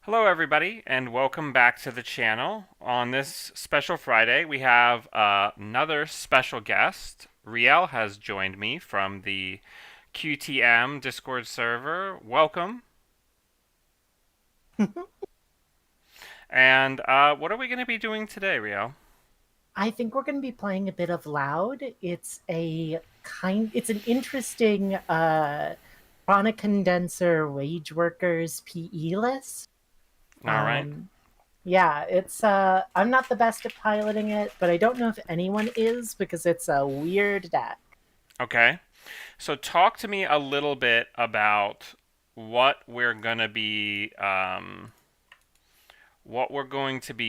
Hello, everybody, and welcome back to the channel. On this special Friday, we have another special guest. Rielle has joined me from the QTM Discord server. Welcome. And what are we going to be doing today, Rielle? I think we're going to be playing a bit of Loud. It's an interesting Chronic Condenser Wage Workers PE list. All right. Um, yeah, I'm not the best at piloting it, but I don't know if anyone is because it's a weird deck. Okay. So, talk to me a little bit about what we're going to be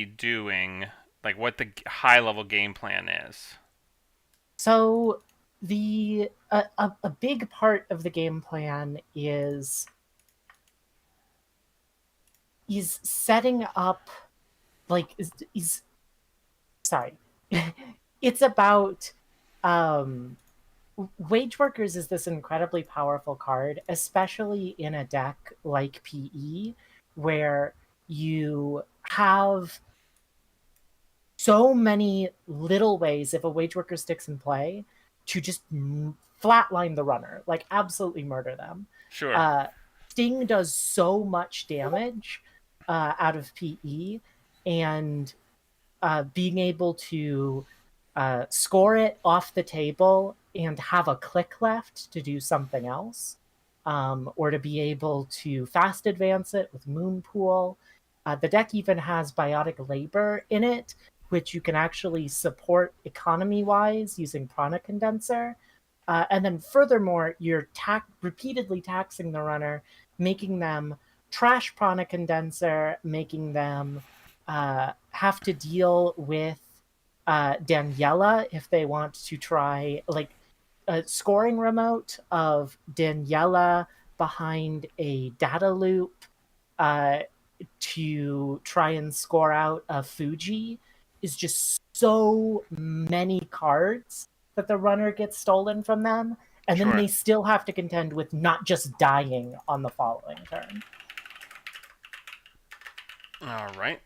doing, like what the high level game plan is. So a big part of the game plan is setting up like is sorry. It's about um Wage Workers is this incredibly powerful card, especially in a deck like PE, where you have so many little ways if a Wage Worker sticks in play to just flatline the runner, like absolutely murder them. Sure. Uh, Sting does so much damage out of PE, and being able to score it off the table and have a click left to do something else, or to be able to fast advance it with Moonpool. The deck even has Biotic Labor in it, which you can actually support economy wise using Prana Condenser. And then, furthermore, you're repeatedly taxing the runner, making them trash Prana Condenser, making them have to deal with Daniela if they want to try like a scoring remote of Daniela behind a data loop uh, to try and score out a Fuji is just so many cards that the runner gets stolen from them. And then Sure. they still have to contend with not just dying on the following turn. All right.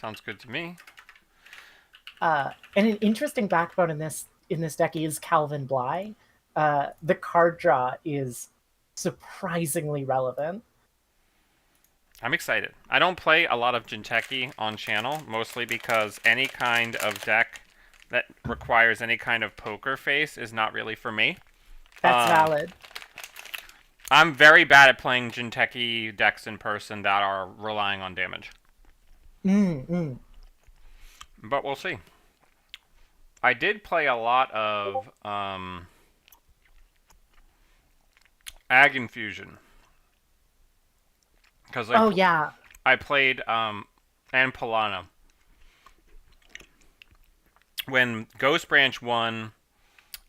Sounds good to me. And an interesting backbone in this deck is Calvin Bly. The card draw is surprisingly relevant. I'm excited. I don't play a lot of Jinteki on channel, mostly because any kind of deck that requires any kind of poker face is not really for me. That's Uh, valid. I'm very bad at playing Jinteki decks in person that are relying on damage, Mm. but we'll see. I did play a lot of Ag Infusion because Oh yeah. I played and Polana when Ghost Branch won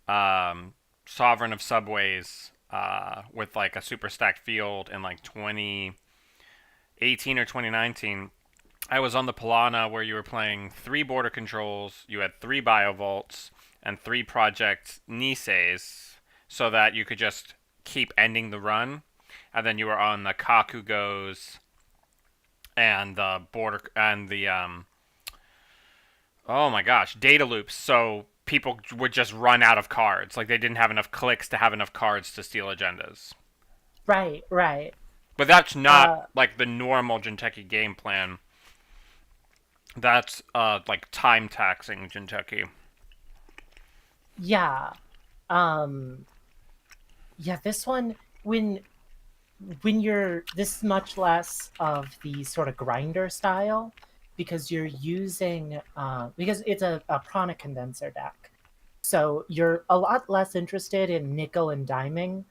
um, Sovereign of Subways with like a super stacked field in like 2018 or 2019. I was on the Polana where you were playing 3 border controls, you had 3 biovolts, and 3 project Niseis, so that you could just keep ending the run. And then you were on the Kakugos and the border and the oh my gosh, data loops. So people would just run out of cards. Like they didn't have enough clicks to have enough cards to steal agendas. Right. But that's not Uh like the normal Jinteki game plan. That's like time taxing Jinteki. yeah. Um yeah, this one when you're this much less of the sort of grinder style because you're using because it's a prana condenser deck. So you're a lot less interested in nickel and diming,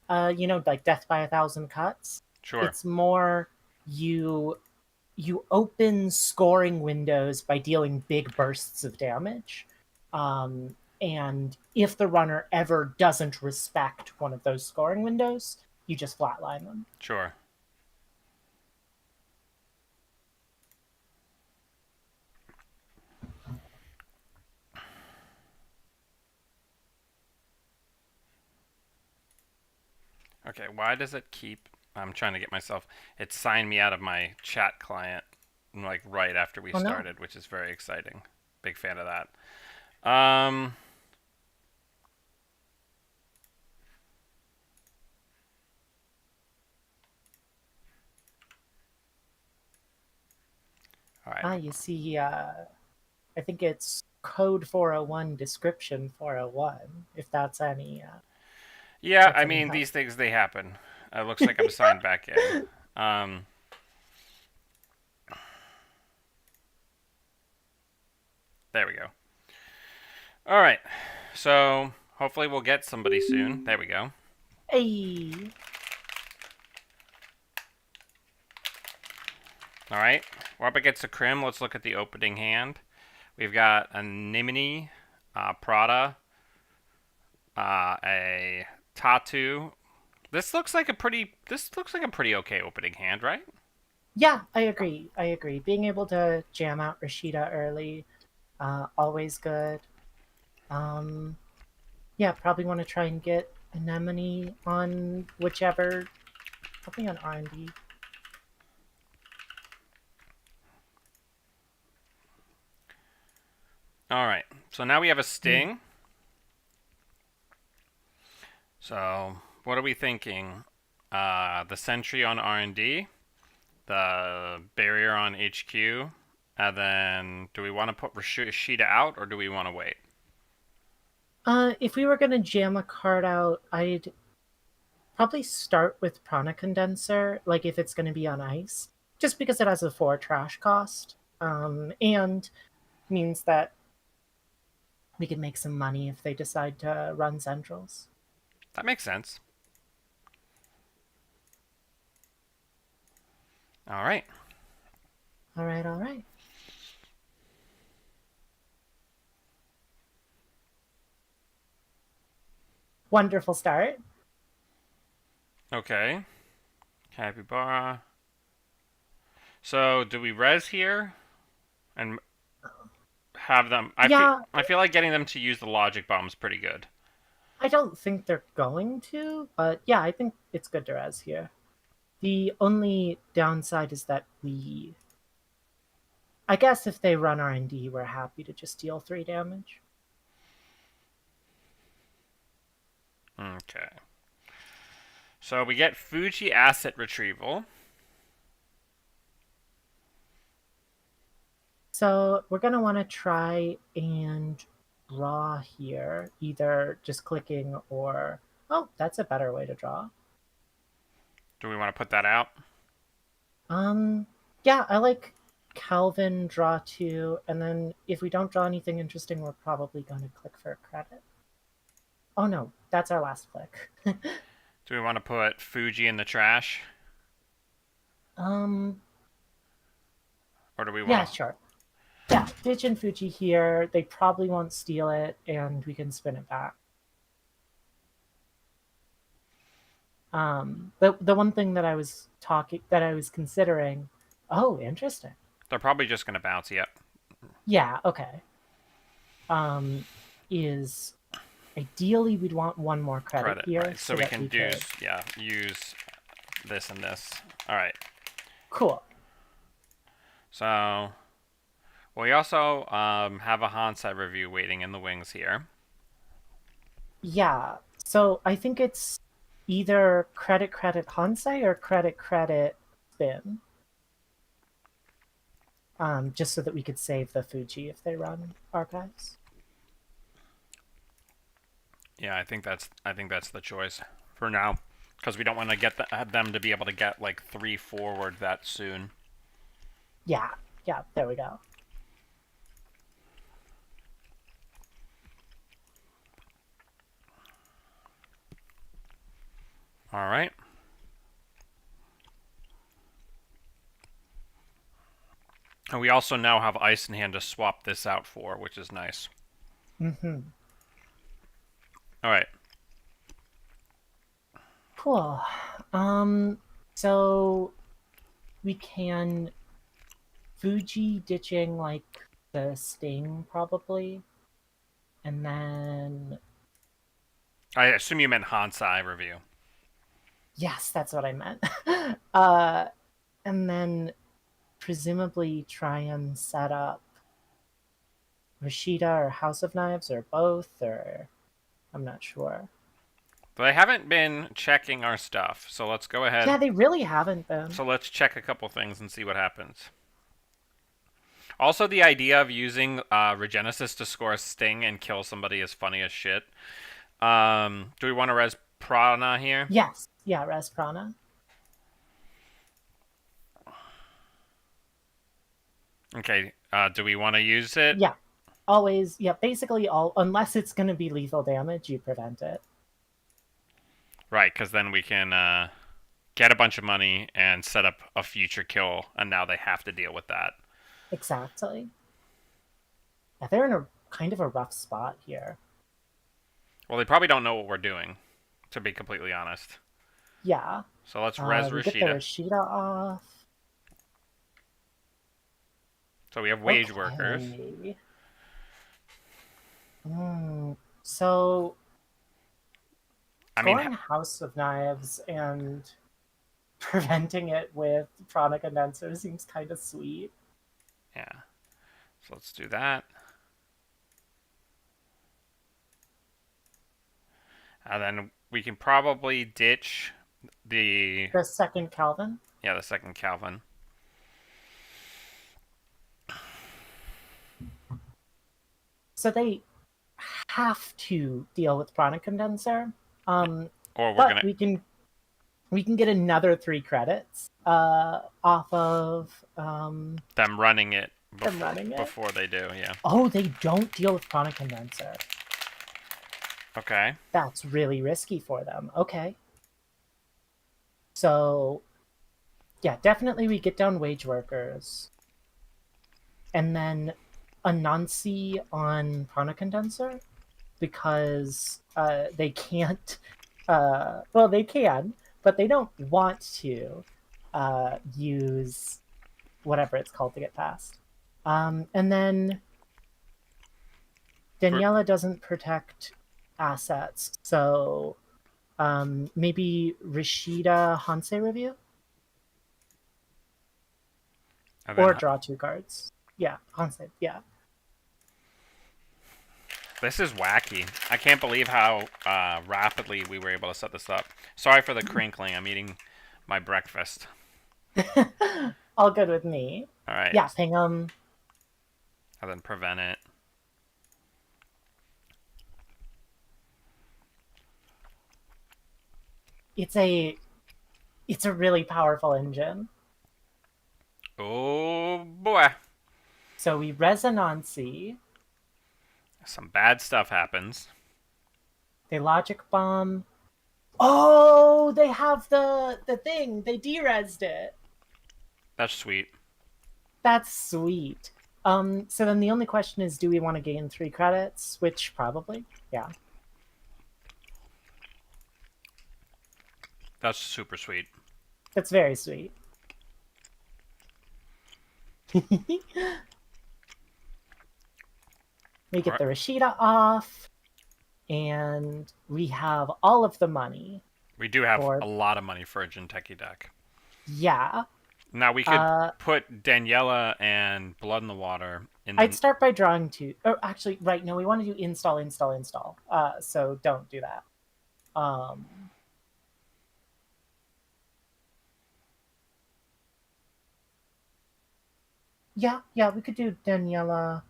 like death by 1,000 cuts. Sure. It's more you you open scoring windows by dealing big bursts of damage. And if the runner ever doesn't respect one of those scoring windows, you just flatline them. Sure. Okay, why does it keep I'm trying to get myself. It signed me out of my chat client like right after we Oh no. started, which is very exciting. Big fan of that. Um, all right. Ah, you see, I think it's code 401, description 401, if Yeah, that's I any mean help. these things they happen. It looks like I'm signed back in. Um, there we go. All right. So hopefully we'll get somebody soon. There we go. Hey. All right. We're up against a Crim. Let's look at the opening hand. We've got a Nimini, Prada, a Tatu. This looks like a pretty. This looks like a pretty okay opening hand, right? Yeah, I agree. I agree. Being able to jam out Rashida early, always good. Um, yeah, probably want to try and get Anemone on whichever, probably on R&D. All right. So now we have a Sting. So what are we thinking? The Sentry on R&D, the Barrier on HQ, and then do we want to put Rashida out or do we want to wait? If we were gonna jam a card out, I'd probably start with Prana Condenser, like if it's gonna be on ice, just because it has a 4 trash cost, and means that we can make some money if they decide to run centrals. That makes sense. All right. All right, all right. Wonderful start. Okay. Capybara. So do we res here and have them? Yeah, I feel like getting them to use the logic bomb is pretty good. I don't think they're going to, but yeah, I think it's good to res here. The only downside is that I guess if they run R&D, we're happy to just deal 3 damage. Okay. So we get Fuji asset retrieval. So we're going to want to try and draw here, either just clicking or... Oh, that's a better way to draw. Do we want to put that out? Um, yeah, I like Calvin draw 2, and then if we don't draw anything interesting, we're probably going to click for a credit. Oh no, that's our last click. Do we want to put Fuji in the trash? um, Or do we yeah, want to. sure. Yeah, Ditch and Fuji here. They probably won't steal it, and we can spin it back. The one thing that I was considering. Oh, interesting. They're probably just going to bounce, yep. Yeah, okay. Um, is ideally we'd want one more credit Credit, here right. So so we that can we could. use this and this. All right. Cool. So we also have a Hansai review waiting in the wings here. Yeah. So I think it's either credit Hansei or credit spin. Just so that we could save the Fuji if they run archives. Yeah, I think that's the choice for now because we don't want to get them to be able to get like 3 forward that soon. Yeah, yeah, there we go. All right. And we also now have ice in hand to swap this out for, which is nice. Mm-hmm. All right. Cool. Um, so we can Fuji ditching like the Sting probably, and then I assume you meant Hansai review. Yes, that's what I meant. uh, and then presumably try and set up Rashida or House of Knives or both, or I'm not sure. They haven't been checking our stuff, so let's go ahead. Yeah, they really haven't been. So let's check a couple things and see what happens. Also, the idea of using Regenesis to score a sting and kill somebody is funny as shit. Do we want to res Prana here? Yes, yeah, Res Prana. Okay, do we want to use it? Yeah, always. Yeah, basically all unless it's going to be lethal damage, you prevent it. Right, because then we can get a bunch of money and set up a future kill, and now they have to deal with that. Exactly. Yeah, they're in a kind of a rough spot here. Well, they probably don't know what we're doing, to be completely honest. Yeah. So let's res We get the Rashida. Rashida off. So we have wage workers. Okay. So I mean, scoring House of Knives and preventing it with Prana Condenser seems kind of sweet. yeah. So let's do that. And then we can probably ditch the The second Calvin. the second Calvin. So they have to deal with Prana Condenser. Or we're But gonna we can get another 3 credits off of them running it them running it. before they do, yeah. Oh, they don't deal with Prana Condenser. Okay. That's really risky for them. Okay. So, yeah, definitely we get down wage workers. And then Anansi on Prana Condenser because they can't. Well, they can, but they don't want to use whatever it's called to get past. And then Daniela doesn't protect assets, so maybe Rashida review And or then draw 2 cards. Yeah, Hanse. Yeah, this is wacky. I can't believe how rapidly we were able to set this up. Sorry for the crinkling. I'm eating my breakfast. all good with me. All right. Yeah, ping them. And then prevent it. It's a really powerful engine. Oh boy. So we resonancy. Some bad stuff happens. They logic bomb. Oh, they have the thing. They derezzed it. That's sweet. That's sweet. So then the only question is, do we want to gain 3 credits? Which probably, yeah. That's super sweet. That's very sweet. We get the Rashida off, and we have all of the money. We do have for a lot of money for a Jinteki deck. Yeah. Now we could put Daniela and Blood in the Water in the... I'd start by drawing 2. Oh, actually, right. No, we want to do install, install, install. So don't do that. Yeah, we could do Daniela.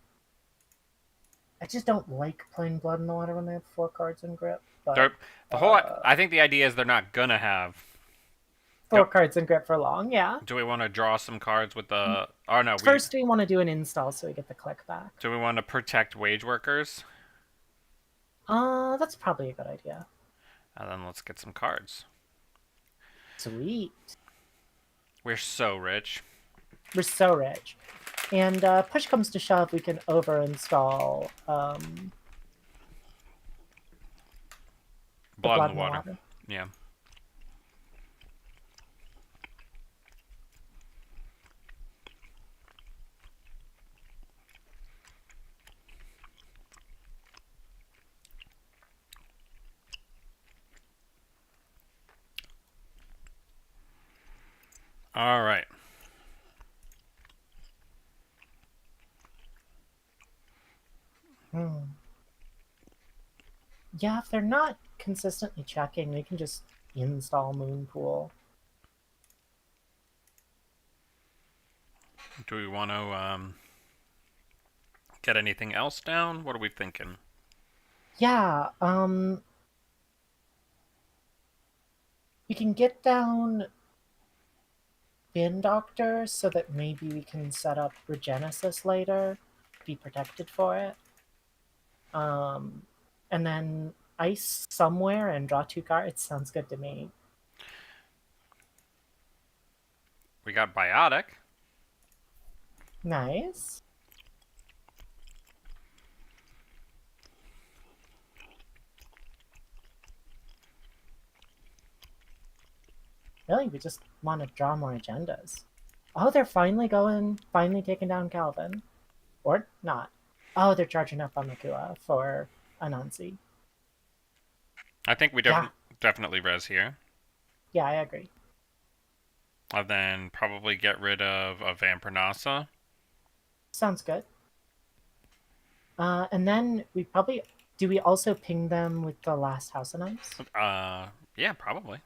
I just don't like playing Blood in the Water when they have 4 cards in grip. But I think the idea is they're not gonna have 4 cards in grip for long, yeah. Do we want to draw some cards with the... Oh, no. First, we want to do an install so we get the click back. Do we want to protect wage workers? That's probably a good idea. And then let's get some cards. Sweet. We're so rich. We're so rich. And push comes to shove, we can over-install Blood in the Water. Yeah. All right. Hmm. Yeah, if they're not consistently checking, we can just install Moonpool. Do we want to get anything else down? What are we thinking? Yeah, we can get down Bin Doctor so that maybe we can set up Regenesis later, be protected for it. Um, and then Ice somewhere and draw 2 cards sounds good to me. We got Biotic. Nice. Really, we just want to draw more agendas. Oh, they're finally taking down Calvin. Or not. Oh, they're charging up on Makua for Anansi. I think we Yeah, definitely res here. yeah, I agree. And then probably get rid of a Vampirnasa. Sounds good. And then we probably do we also ping them with the last House of Ice? Yeah, probably.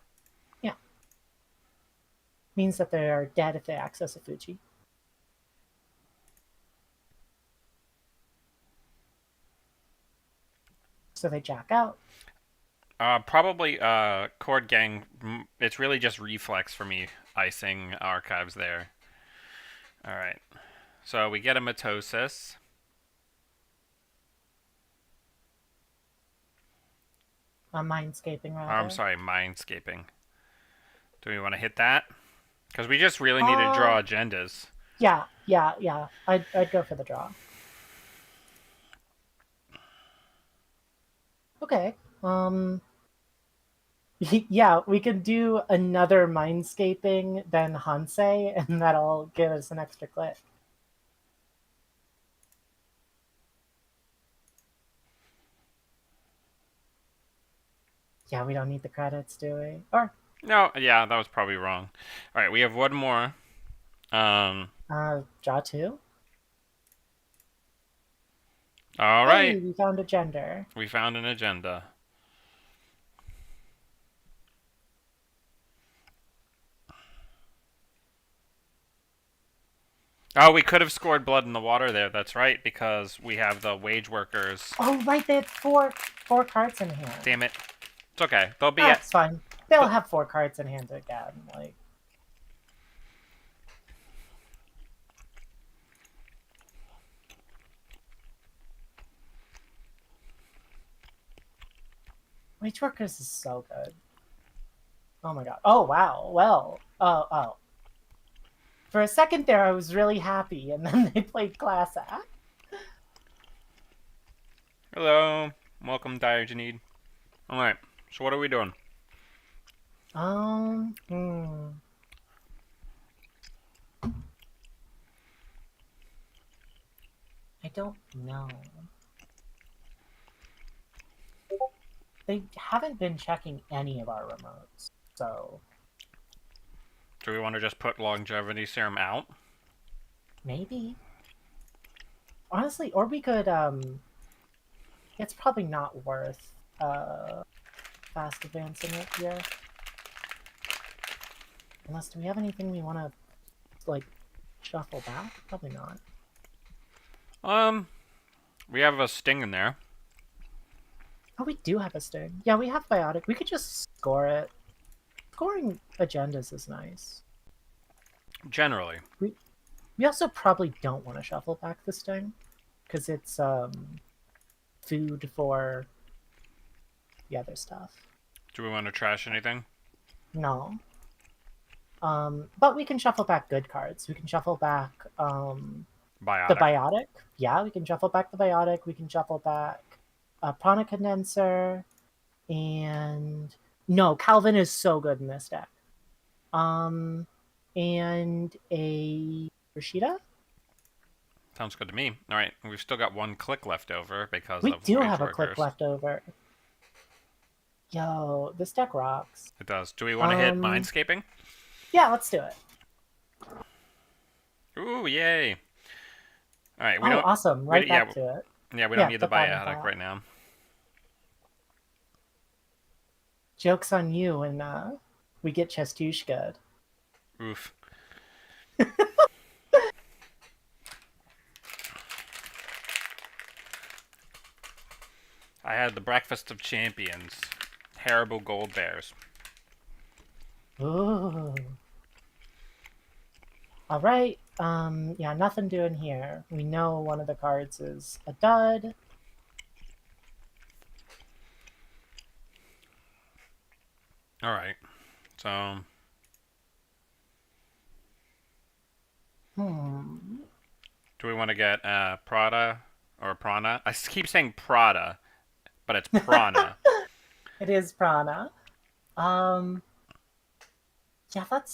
Yeah. Means that they're dead if they access a Fuji. So they jack out. Probably Chord Gang. It's really just reflex for me icing archives there. All right. So we get a Mitosis. Mindscaping I'm rather. sorry, Mindscaping. Do we want to hit that? Because we just really need to Uh draw agendas. yeah. I'd go for the draw. Okay. Yeah, we can do another Mindscaping than Hansei, and that'll give us an extra click. Yeah, we don't need the credits, do we? Or No, yeah, that was probably wrong. All right, we have one more. Um, draw 2. all right, Hey, we found a gender. we found an agenda. Oh, we could have scored blood in the water there. That's right, because we have the wage workers. Oh, right, they had four cards in hand. Damn it. It's okay. They'll be at. That's fine. They'll have 4 cards in hand again. Like, Wage Workers is so good. Oh my god. Oh wow. Well. Oh. For a second there, I was really happy, and then they played Class Act. Hello. Welcome, Diogenes. All right. So what are we doing? Um. Hmm. I don't know. They haven't been checking any of our remotes, so Do we want to just put longevity serum out? maybe. Honestly, or we could. It's probably not worth fast advancing it here. Unless, do we have anything we want to like shuffle back? Probably not. Um, we have a sting in there. Oh, we do have a sting. Yeah, we have biotic. We could just score it. Scoring agendas is nice. Generally. We also probably don't want to shuffle back the sting because it's food for the other stuff. Do we want to trash anything? No. But we can shuffle back good cards. We can shuffle back the Biotic. biotic. Yeah, we can shuffle back the biotic. We can shuffle back a prana condenser, and no, Calvin is so good in this deck. Um, and a Rashida. Sounds good to me. All right, we've still got one click left over because We of do wage have a click workers. left over. Yo, this deck rocks. It does. Do we want to hit Um, mindscaping? yeah, let's do it. Ooh, yay! All right, we Oh, don't. awesome. Right back to it. Yeah, we don't Yeah, need the put that in biotic that. right now. Joke's on you when we get Chestushka. Oof. I had the breakfast of champions. Terrible gold bears. Ooh. All right. Yeah, nothing doing here. We know one of the cards is a dud. All right. So, Hmm. do we want to get Prada or Prana? I keep saying Prada, but it's Prana. It is Prana. Um, yeah, that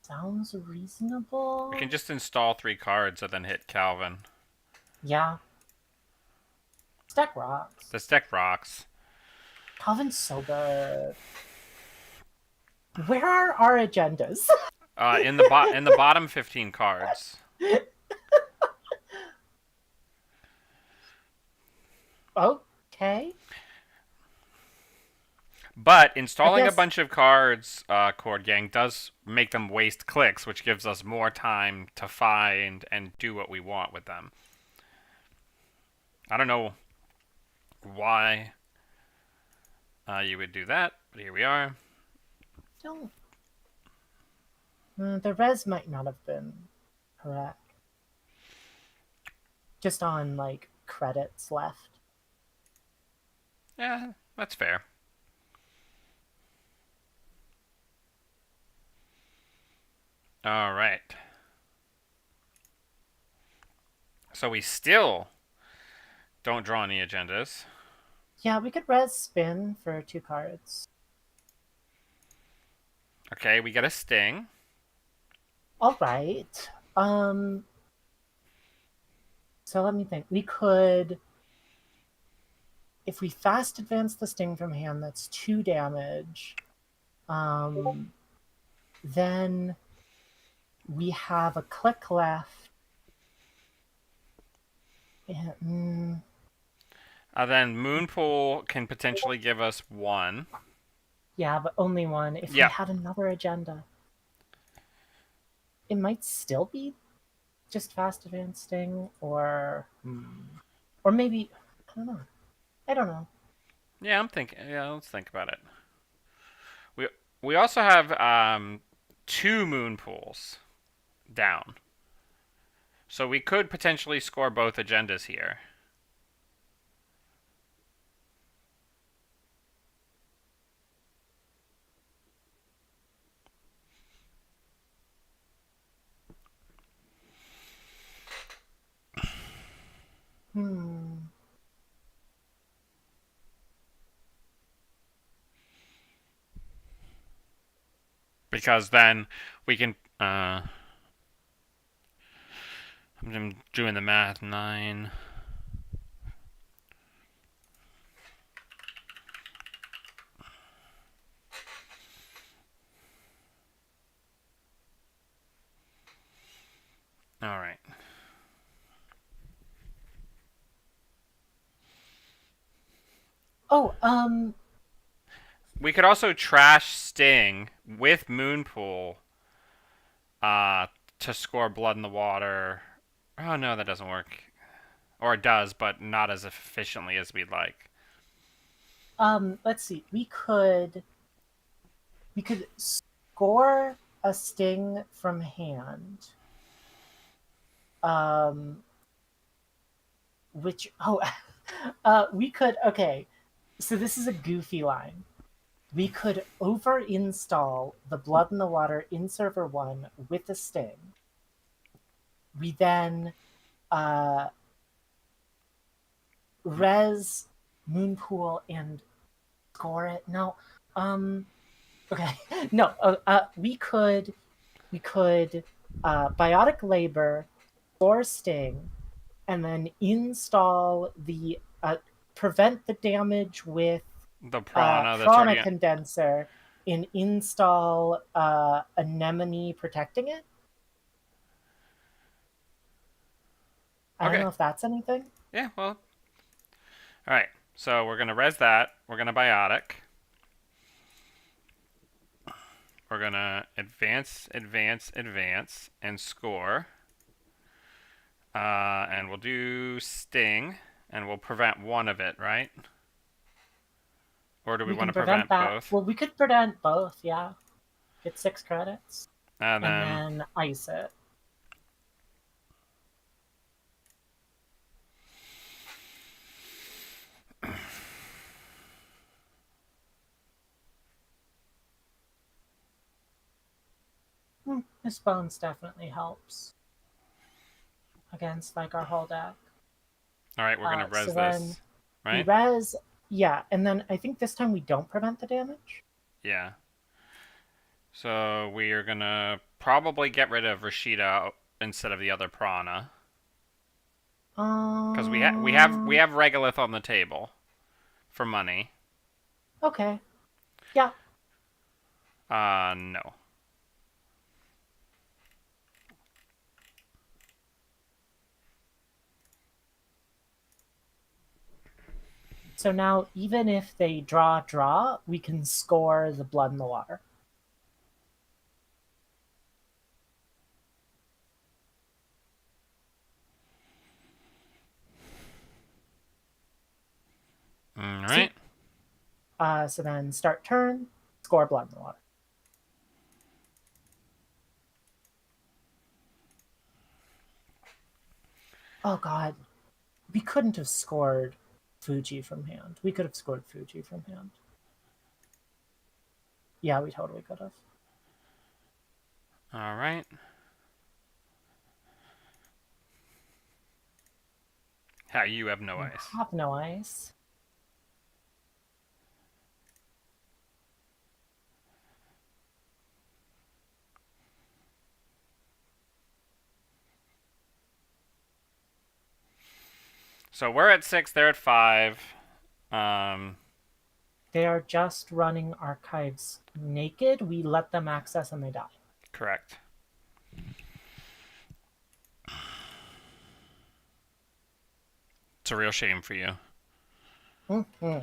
sounds We can reasonable. just install 3 cards and then hit Calvin. Yeah, stack rocks. This deck rocks. Calvin's so good. Where are our agendas? In the bottom 15 cards. Okay. But I installing a guess bunch of cards, Chord Gang, does make them waste clicks, which gives us more time to find and do what we want with them. I don't know why you would do that, but here we are. don't. The res might not have been correct. Just on like credits left. Yeah, that's fair. All right. So we still don't draw any agendas. Yeah, we could res spin for 2 cards. Okay, we get a sting. All right. So let me think. We could, if we fast advance the sting from hand, that's 2 damage. Um, then we have a click left. And, Then Moonpool can potentially give us 1. yeah, but only one. If we Yeah. had another agenda, it might still be just fast advance sting, or maybe I don't know. I don't know. Yeah, I'm thinking. Yeah, let's think about it. We we also have 2 Moonpools down. So we could potentially score both agendas here. Hmm. Because then we can. I'm doing the math. 9. All right. Oh, We could also trash Sting with Moonpool uh, to score Blood in the Water. Oh no, that doesn't work. Or it does, but not as efficiently as we'd like. let's see. We could score a sting from hand. Um, which we could okay. So this is a goofy line. We could over install the Blood in the Water in server 1 with a sting. We then uh, res Moonpool and score it. No, okay, no. We could Biotic Labor, score Sting, and then install the prevent the damage with The Prana that's Prana already. Condenser and install Anemone protecting it. I don't Okay. know if that's anything. Yeah, well. Alright. So we're gonna res that. We're gonna biotic. We're gonna advance, advance, advance, and score. And we'll do sting, and we'll prevent one of it, right? Or do we We want can to prevent prevent that. both? Well, we could prevent both, yeah. Get 6 credits And and then then ice it. This bones definitely helps against like our whole deck. all right, we're gonna So res then this, we right? res, yeah, and then I think this time we don't prevent the damage. Yeah. So we are gonna probably get rid of Rashida instead of the other Prana because we Um, have Regolith on the table for money. okay, yeah. No. So now even if they draw, we can score the blood in the water. All right. Sweet. So then start turn, score blood in the water. Oh god, we couldn't have scored Fuji from hand. We could have scored Fuji from hand. Yeah, we totally could have. All right. How you have no You ice. have no ice. So we're at 6. They're at 5. Um, They are just running archives naked. We let them access and they die. correct. It's a real shame for you. Mm-hmm.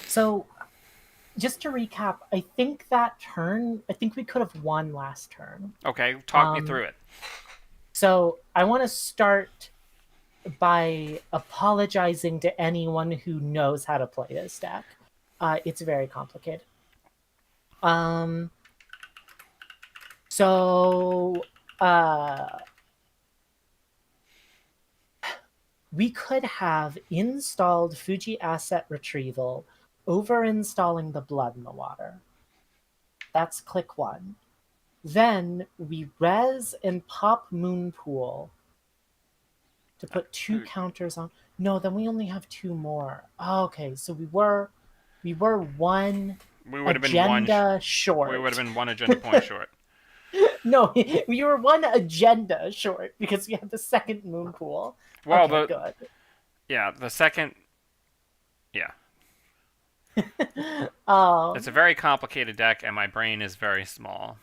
So, just to recap, I think that turn, I think we could have won last turn. Okay, talk me Um, through it. so I want to start by apologizing to anyone who knows how to play this deck. It's very complicated. Um, so uh, we could have installed Fuji Asset Retrieval over installing the blood in the water. That's click one. Then we res and pop Moonpool to put 2 counters on. No, then we only have 2 more. Oh, okay, so we were one We would have been one. agenda We would have short. been one agenda point short. No, we were one agenda short because we had the second Moonpool. Well, Okay, the good. yeah, the second. Yeah, it's a Um, very complicated deck, and my brain is very small.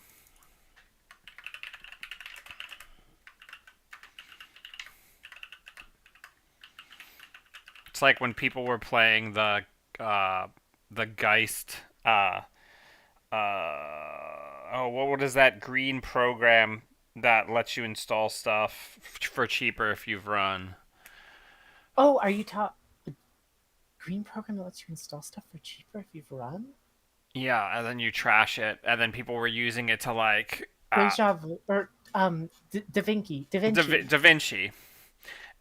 It's like when people were playing uh, the Geist. Oh, what is that green program that lets you install stuff for cheaper if you've run? oh, are you green program that lets you install stuff for cheaper if you've run? Yeah, and then you trash it, and then people were using it to like Deja vu or Da Vinci. Da Vinci. Da Vinci,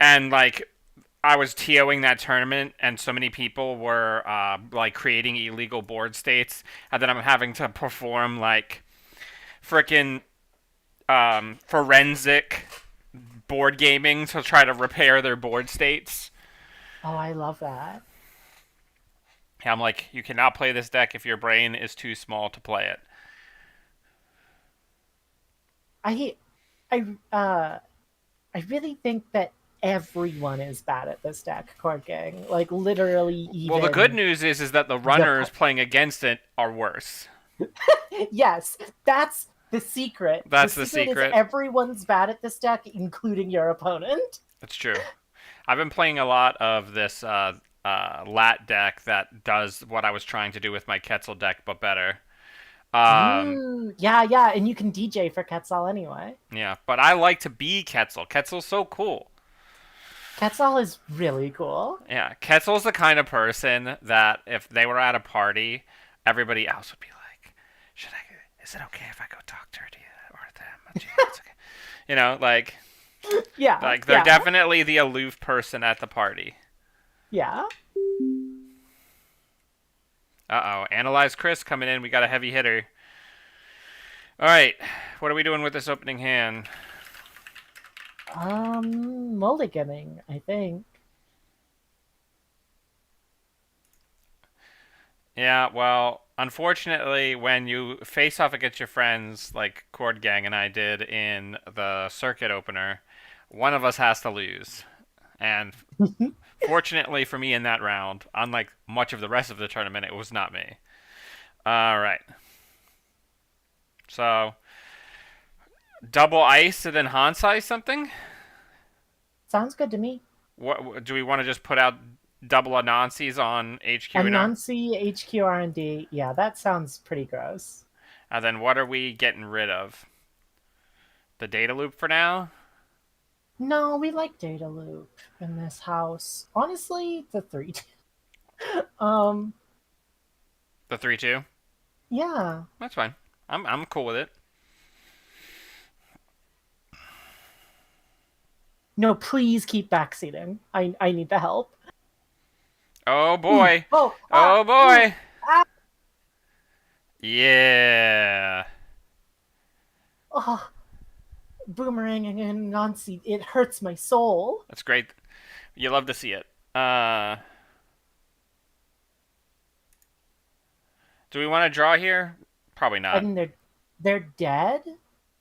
and like I was TOing that tournament, and so many people were like creating illegal board states, and then I'm having to perform like freaking forensic board gaming to try to repair their board states. Oh, I love that. I'm like, you cannot play this deck if your brain is too small to play it. I I uh I really think that everyone is bad at this deck, Court Gang. Like literally Well, the good even news is that the the runners playing against it are worse. yes, that's The That's the secret is secret. everyone's bad at this deck, including your opponent. That's true. I've been playing a lot of this lat deck that does what I was trying to do with my Quetzal deck, but better. Um, Yeah, yeah, and you can DJ for Quetzal anyway. yeah, but I like to be Quetzal. Quetzal's so cool. Quetzal is really cool. Yeah, Quetzal's the kind of person that if they were at a party, everybody else would be like, "Should I? Is it okay if I go talk to her or them?" It's okay. You know, Yeah, they're yeah, definitely the aloof person at the party. yeah. Uh oh, analyze Chris coming in. We got a heavy hitter. All right, what are we doing with this opening hand? Mulliganing, I think. Yeah, well, unfortunately, when you face off against your friends like Cord Gang and I did in the circuit opener, one of us has to lose. And fortunately for me in that round, unlike much of the rest of the tournament, it was not me. All right. So, double ice and then Hansai something? Sounds good to me. What do we want to just put out double Anansi's on HQ and R? Anansi, HQ, R&D. Yeah, that sounds pretty gross. And then what are we getting rid of? The data loop for now? No, we like data loop in this house. Honestly, the three. um, The 3-2? yeah. That's fine. I'm cool with it. No, please keep backseating. I need the help. Oh Ooh, boy. oh, Oh ooh, boy. ah, Yeah. oh, boomerang and Anansi. It hurts my soul. That's great. You love to see it. Uh do we want to draw here? Probably I not. mean, they're dead.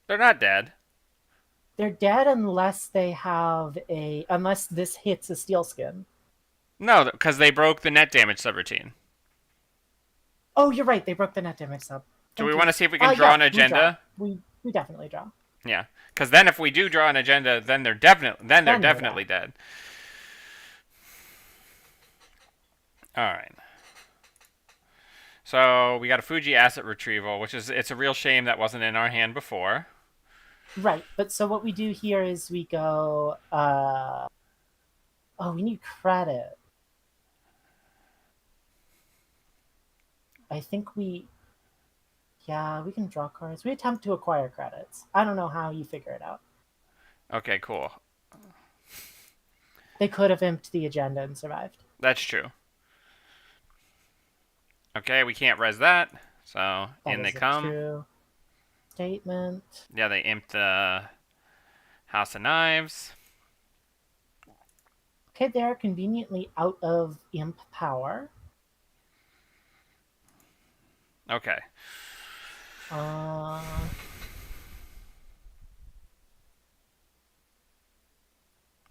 They're not dead. They're dead unless they have unless this hits a steel skin. No, because they broke the net damage subroutine. Oh, you're right. They broke the net damage sub. Do we Thank want you. to see if we can draw Yeah, an we draw. agenda? We definitely draw. Yeah. Because then if we do draw an agenda, then they're Then they're definitely dead. dead. All right. So we got a Fuji asset retrieval, which is it's a real shame that wasn't in our hand before. Right. But so what we do here is we go. Oh, we need credit. I think we. Yeah, we can draw cards. We attempt to acquire credits. I don't know how you figure it out. Okay, cool. They could have imped the agenda and survived. That's true. Okay, we can't res that. So That in they is a come. true statement. Yeah, they imped the House of Knives. Okay, they're conveniently out of imp power. Okay. Uh,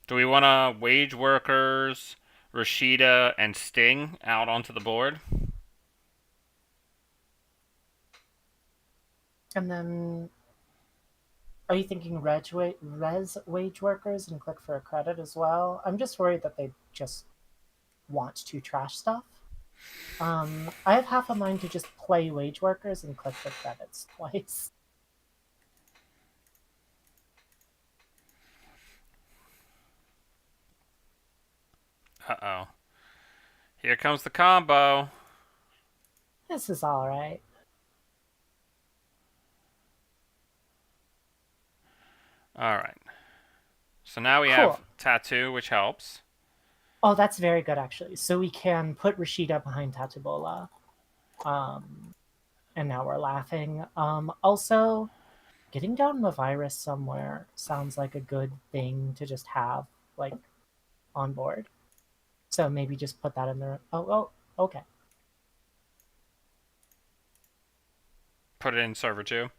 Do we want to wage workers, Rashida, and Sting out onto the board? and then, are you thinking res wage workers and click for a credit as well? I'm just worried that they just want to trash stuff. I have half a mind to just play wage workers and click for credits twice. Uh oh. Here comes the combo. This is all right. All right. So now we have Cool. Tattoo, which helps. Oh, that's very good actually. So we can put Rashida behind Tatubola. And now we're laughing. Also, getting down the virus somewhere sounds like a good thing to just have, like, on board. So maybe just put that in there. Oh, okay. Put it in server 2.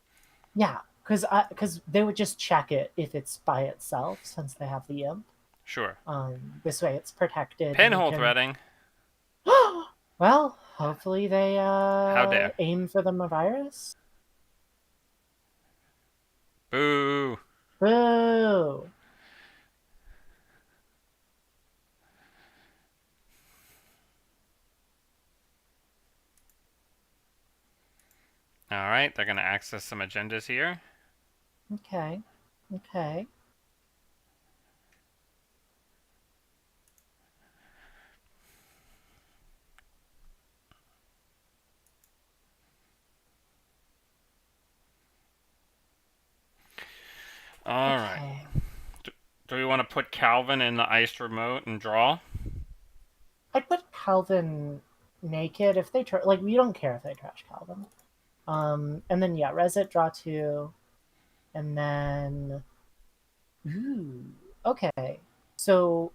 Yeah, because they would just check it if it's by itself since they have the imp. Sure. This way it's protected. Pinhole threading. Well, hopefully they How dare. aim for the virus. Boo! Boo! Alright, they're gonna access some agendas here. Okay. Okay. Alright. Okay. Do we want to put Calvin in the iced remote and draw? I'd put Calvin naked if they like we don't care if they trash Calvin. And then yeah, Reset draw two, and then ooh, okay. So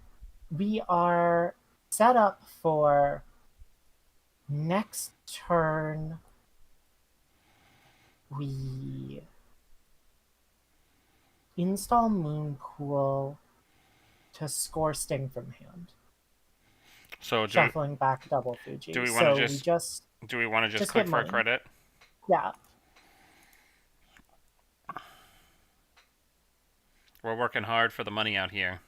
we are set up for next turn. We install Moonpool to score Sting from hand, So shuffling back double do Fuji. we want to So we just just click get for a money. credit? Yeah, We're working hard for the money out here.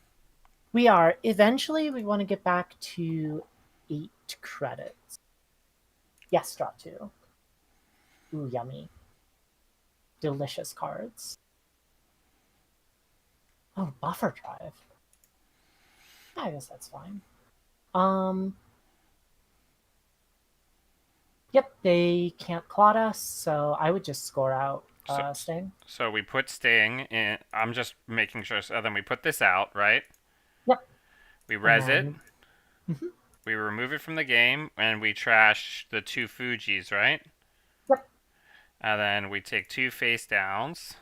we are. Eventually, we want to get back to 8 credits. Yes, draw two. Ooh, yummy. Delicious cards. Oh, buffer drive. I guess that's fine. Um. Yep, they can't clot us, so I would just score out So, Sting. so we put Sting in. I'm just making sure. So then we put this out, right? Yep, We and res it. then mhm, We remove it from the game, and we trash the two Fujis, right? yep, And then we take two face downs,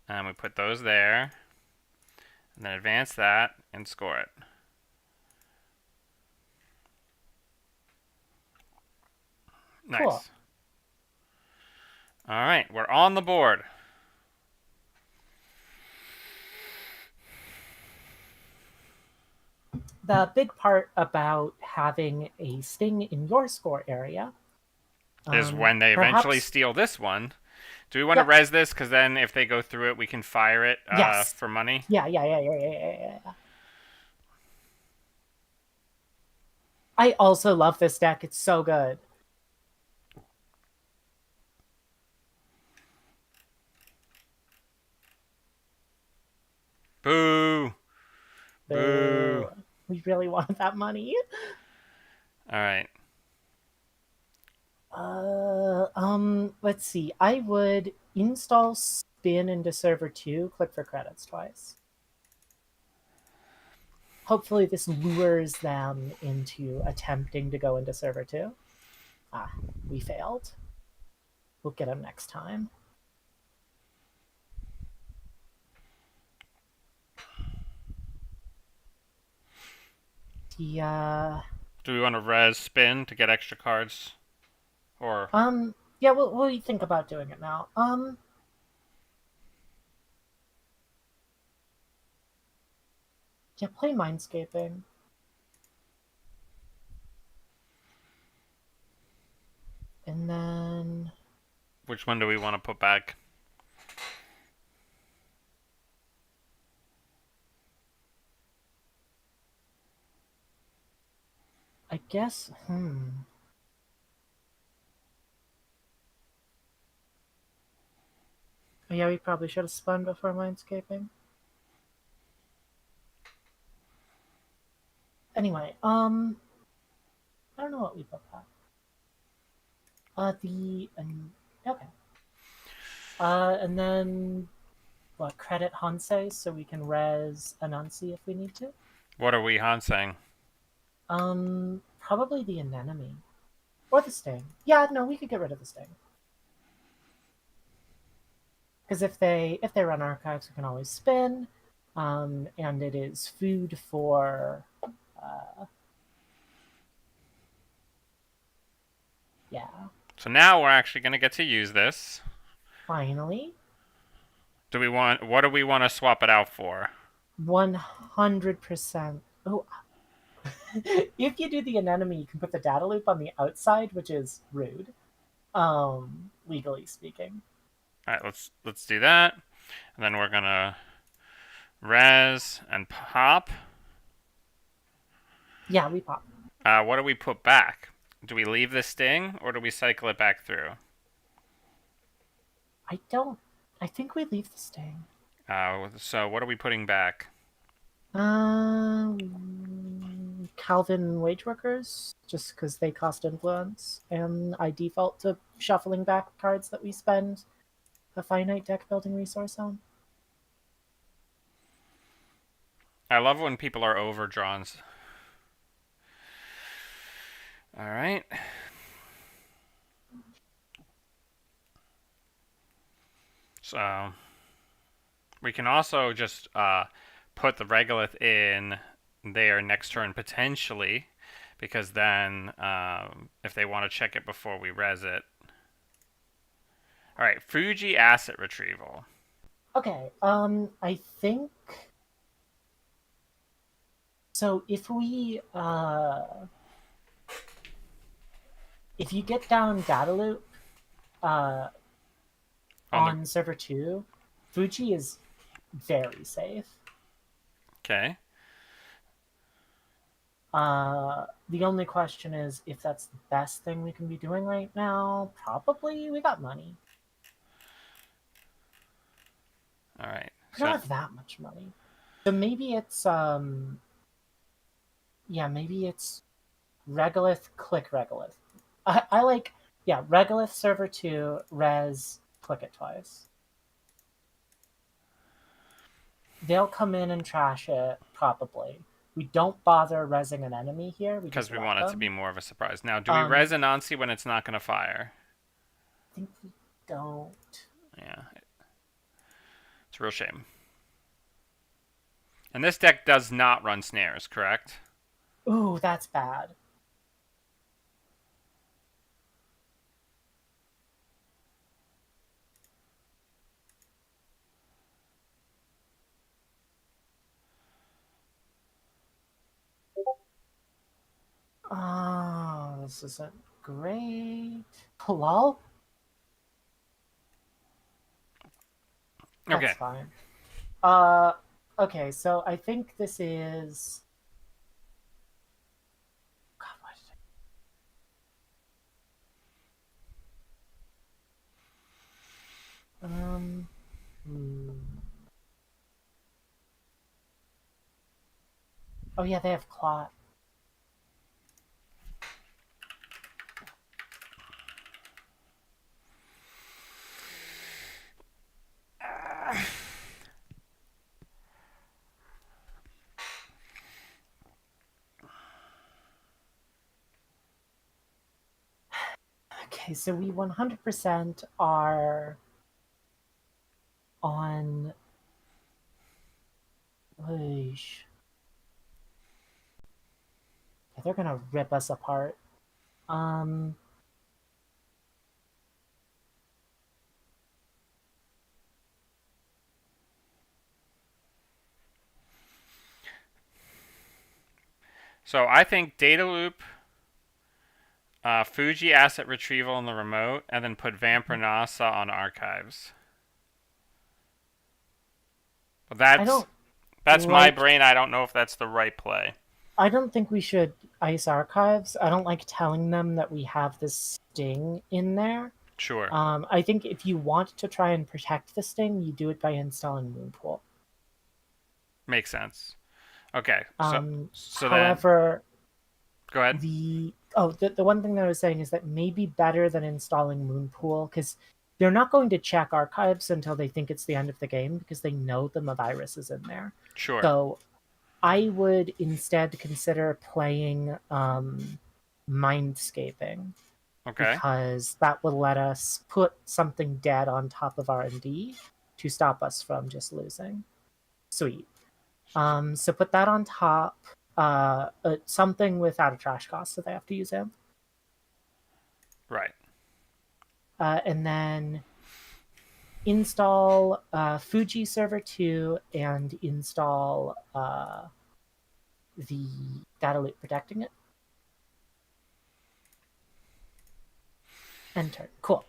and we put those there, and then advance that and score it. cool. Nice. All right, we're on the board. The big part about having a Sting in your score area, Is when they eventually perhaps, steal this one. Do we want to yep, res this? Because then if they go through it, we can fire it yes, for money. yeah. I also love this deck. It's so good. Boo! Boo! Boo. We really wanted that money. All right. Let's see. I would install spin into server 2, click for credits twice. Hopefully this lures them into attempting to go into server 2. Ah, we failed. We'll get them next time. Yeah. Do we want to res spin to get extra cards? Or Yeah, we'll think about doing it now. Yeah, play Mindscaping. And then which one do we want to put back? I guess, oh, yeah, we probably should have spun before Mindscaping. Anyway, I don't know what we put back. Okay. And then what? Credit Hansei, so we can res Anansi if we need to. What are we Hanseng? Probably the anemone or the sting. Yeah, no, we could get rid of the sting because if they run archives, we can always spin, and it is food for. Yeah, So now we're actually going to get to use this. finally, Do we want? What do we want to swap it out for? 100%. Oh, if you do the anemone, you can put the data loop on the outside, which is rude, legally speaking. All right, let's do that. And then we're gonna res and pop. Yeah, we pop. What do we put back? Do we leave the sting or do we cycle it back through? I don't. I think we leave the sting. So what are we putting back? Calvin wage workers, just because they cost influence, and I default to shuffling back cards that we spend a finite deck building resource on. I love when people are overdrawn. All right. So we can also just put the regolith in there next turn potentially, because then if they want to check it before we res it. All right, Fuji asset retrieval. Okay, I think so. If you get down data loop uh, On the on server 2, Fuji is very safe. okay. The only question is if that's the best thing we can be doing right now. Probably. We got money. All right. We don't So have that much money. So maybe it's yeah, maybe it's regolith, click regolith. I like, yeah, regolith server 2, res, click it twice. They'll come in and trash it, probably. We don't bother resing an enemy here, we because just we let want it to be them. more of a surprise. Now, do we Um, res Anansi when it's not going to fire? I think we don't. Yeah, it's a real shame. And this deck does not run snares, correct? Ooh, that's bad. Oh, this isn't great. Lol? Okay. That's fine. Uh, okay, so I think this is. God, why did I. Hmm. Oh, yeah, they have clot. Okay, so we 100% are on. Oish. Yeah, they're gonna rip us apart. Um, So I think data loop, Fuji asset retrieval in the remote, and then put Vampire Nasa on archives. But I that's don't that's my like. brain. I don't know if that's the right play. I don't think we should ice archives. I don't like telling them that we have this sting in there. Sure, I think if you want to try and protect the sting, you do it by installing Moonpool. makes sense. Okay, so then However, go ahead. the one thing that I was saying is that maybe better than installing Moonpool, because they're not going to check archives until they think it's the end of the game because they know the virus is in there. Sure. So I would instead consider playing Mindscaping, Okay. because that will let us put something dead on top of R&D to stop us from just losing. Sweet. So put that on top. Something without a trash cost, so they have to use him. Right. And then install Fuji Server 2 and install the data loop protecting it. Enter. Cool.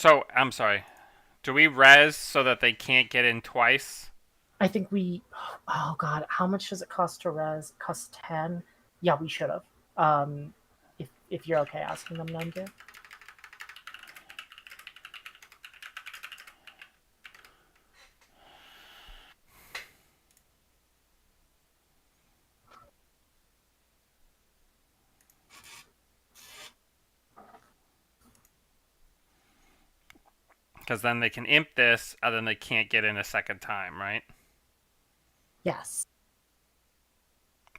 So, I'm sorry. Do we res so that they can't get in twice? I think we. Oh God, how much does it cost to res? It costs 10. Yeah, we should have. If you're okay asking them then to. Because then they can imp this, and then they can't get in a second time, right? Yes,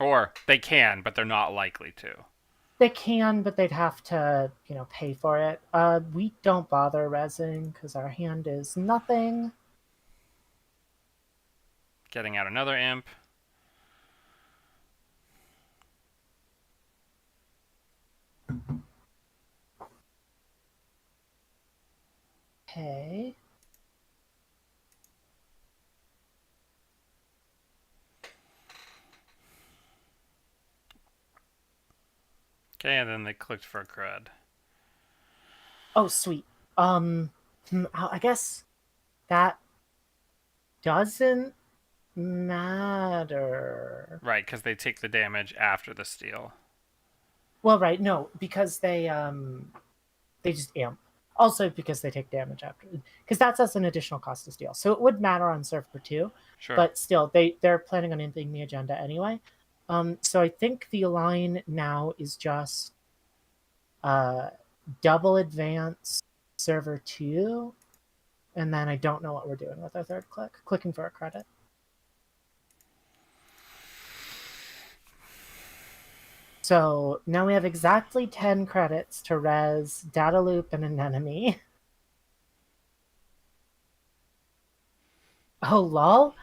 Or they can, but they're not likely to. they can, but they'd have to, pay for it. We don't bother resing because our hand is nothing. Getting out another imp. Okay. Okay, and then they clicked for a crud. Oh, sweet. I guess that doesn't matter. Right, because they take the damage after the steal. Well, right, no, because they just amp. Also because they take damage after, because that's as an additional cost to steal. So it would matter on Surfer too, Sure. but still, they're planning on imping the agenda anyway. So I think the line now is just uh, double advance server two, and then I don't know what we're doing with our third click. Clicking for a credit. So now we have exactly 10 credits to res data loop and an enemy. Oh, lol.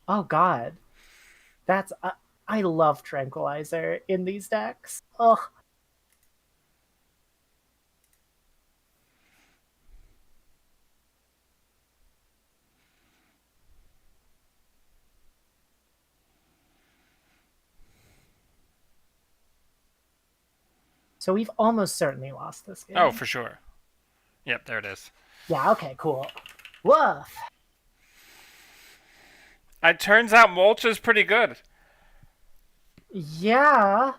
Oh, God. That's. I love Tranquilizer in these decks. Oh, so we've almost certainly lost this Oh, game. for sure. Yep, there it is. Yeah, okay, cool. Woof. It turns out mulch is pretty good. Yeah.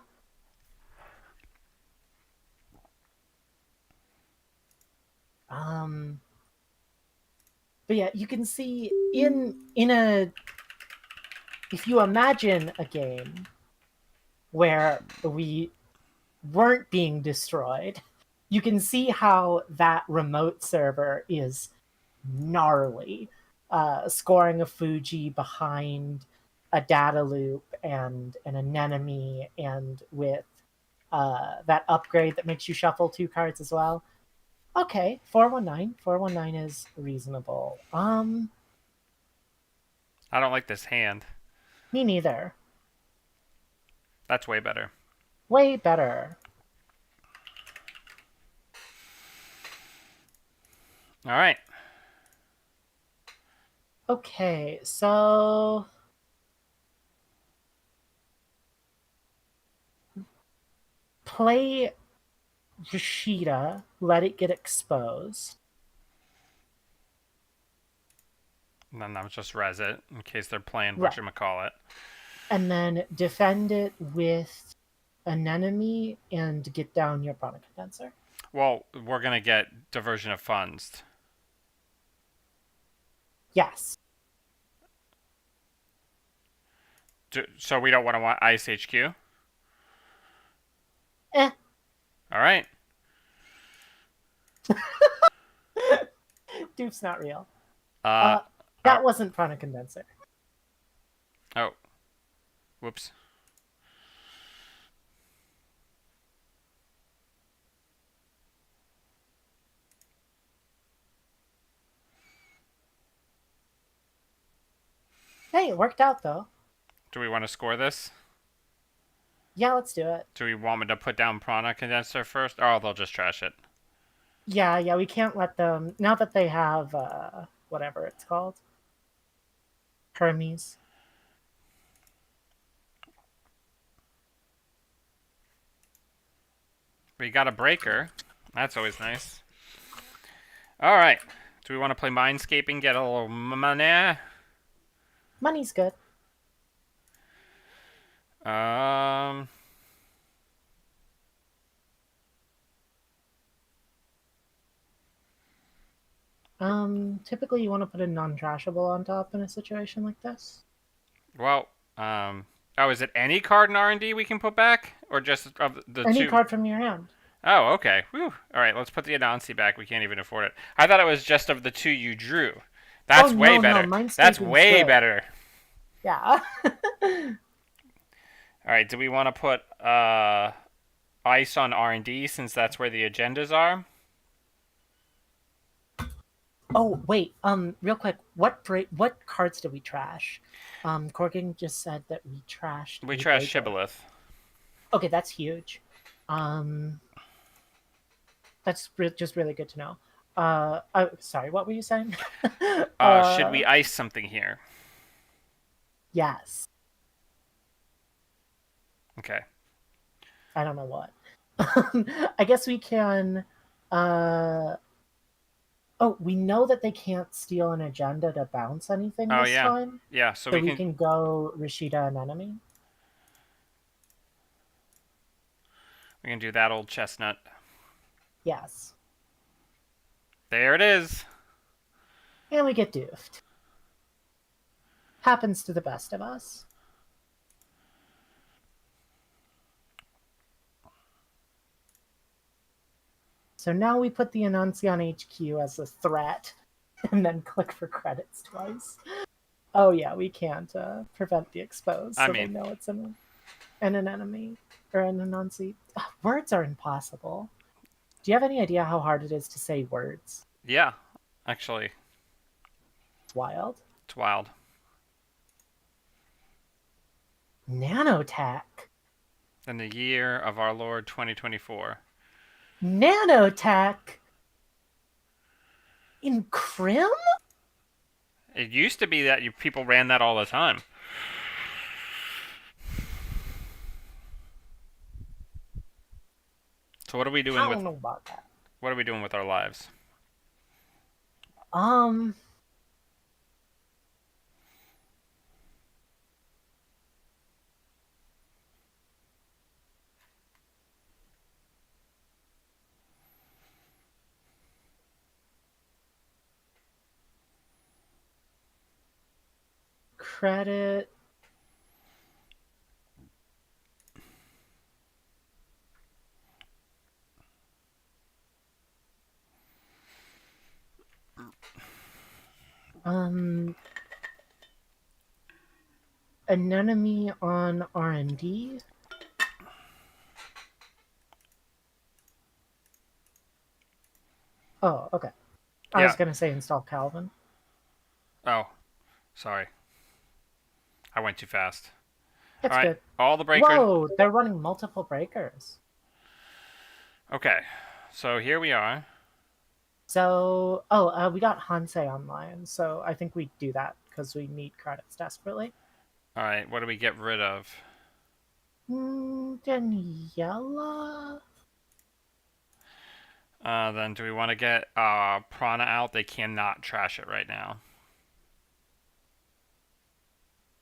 Um, but yeah, you can see in a if you imagine a game where we weren't being destroyed, you can see how that remote server is gnarly. Scoring a Fuji behind a data loop and an anemone, and with that upgrade that makes you shuffle two cards as well. Okay, 419. 419 is reasonable. I don't like this hand. Me neither. That's way better. Way better. All right. Okay, so play Rashida, let it get exposed. And then I'll just res it in case they're playing Right. whatchamacallit. And then defend it with an enemy and get down your prana condenser. Well, we're going to get diversion of funds. Yes. So we don't want to want Ice HQ? Eh. All right. Dupe's not real. Uh, That wasn't prana condenser. oh. Whoops. Hey, it worked out though. Do we want to score this? Yeah, let's do it. Do we want me to put down Prana Condenser first? Oh, they'll just trash it. Yeah, we can't let them now that they have whatever it's called. Hermes. We got a breaker. That's always nice. All right. Do we want to play Mindscaping? Get a little money. Money's good. Um. Typically you want to put a non-trashable on top in a situation like this. Well. Oh, is it any card in R&D we can put back, or just of the Any two? card from your hand. Oh, okay. Whew. All right. Let's put the Anansi back. We can't even afford it. I thought it was just of the two you drew. Oh That's way no, no, better. That's minescaping's way good. better. Yeah. All right. Do we want to put ice on R&D since that's where the agendas are? Oh wait, real quick, what cards did we trash? Corgan just said that we trashed We a trash breaker. Shibboleth. Okay, that's huge. Um, just really good to know. Sorry, what were you saying? Should uh, we ice something here? yes. Okay. I don't know what. I guess we can. Uh, oh, we know that they can't steal an agenda to bounce anything Oh this yeah, time, yeah. So so we we can can go Rashida an enemy. do that old chestnut. Yes, There it is. and we get doofed. Happens to the best of us. So now we put the Annuncion HQ as a threat, and then click for credits twice. Oh yeah, we can't prevent the expose, I so they mean, know it's an enemy or an Anansi. Words are impossible. Do you have any idea how hard it is to say words? yeah. Actually, It's wild. it's wild. Nanotech. In the year of our Lord 2024. Nanotech in Crim? It used to be that people ran that all the time. So I don't know about that. what are we doing with our lives? Um, credit. Um, Anemone on R&D. Oh, okay. I was Yeah. gonna say install Calvin. Oh, sorry. I went too fast. All It's right. good. All the breakers. Whoa, they're running multiple breakers. Okay. So here we are. So, we got Hansei online, so I think we do that because we need credits desperately. All right. What do we get rid of? Daniela? Then do we want to get Prana out? They cannot trash it right now.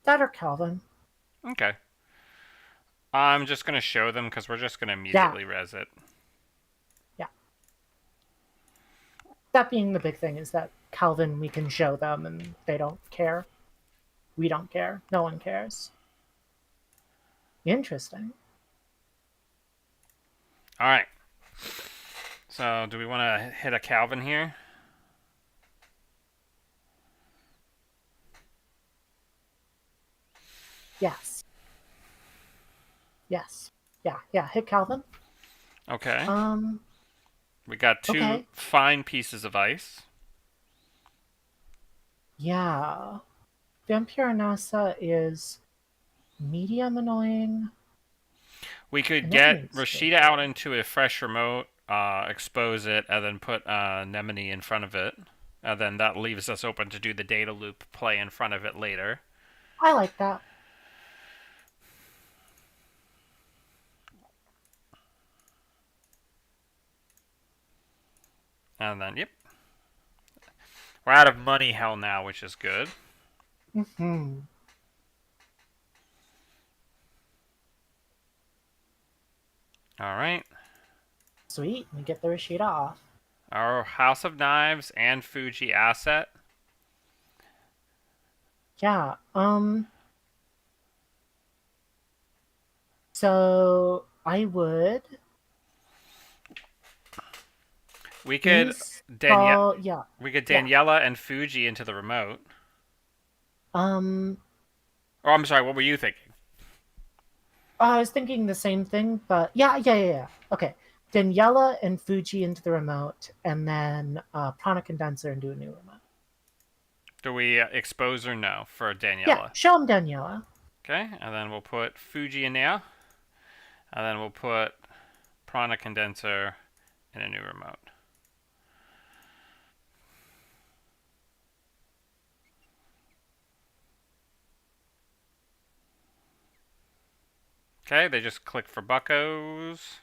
That or Calvin? Okay. I'm just gonna show them because we're just gonna Yeah, immediately res it. yeah. That being the big thing is that Calvin, we can show them and they don't care. We don't care. No one cares. Interesting. All right. So do we want to hit a Calvin here? Yes. Yes. Yeah, yeah. Hit Calvin. Okay. Um, We got two okay. fine pieces of ice. Yeah. Vampire Nasa is medium annoying. We could get Anemone's Rashida out okay. into a fresh remote, expose it, and then put Nemone in front of it. And then that leaves us open to do the data loop play in front of it later. I like that. And then, yep. We're out of money hell now, which is good. Hmm. All right. Sweet. We get the Rashida off. Our House of Knives and Fuji asset. Yeah. So I would We could Danielle. install. Yeah. We could Yeah. Daniela and Fuji into the remote. Um. Oh, I'm sorry. What were you thinking? I was thinking the same thing, but yeah. Okay. Daniela and Fuji into the remote, and then Prana Condenser into a new remote. Do we expose or no for Yeah, Daniela? show them Daniela. Okay, and then we'll put Fuji in there, and then we'll put Prana condenser in a new remote. Okay, they just click for buckos.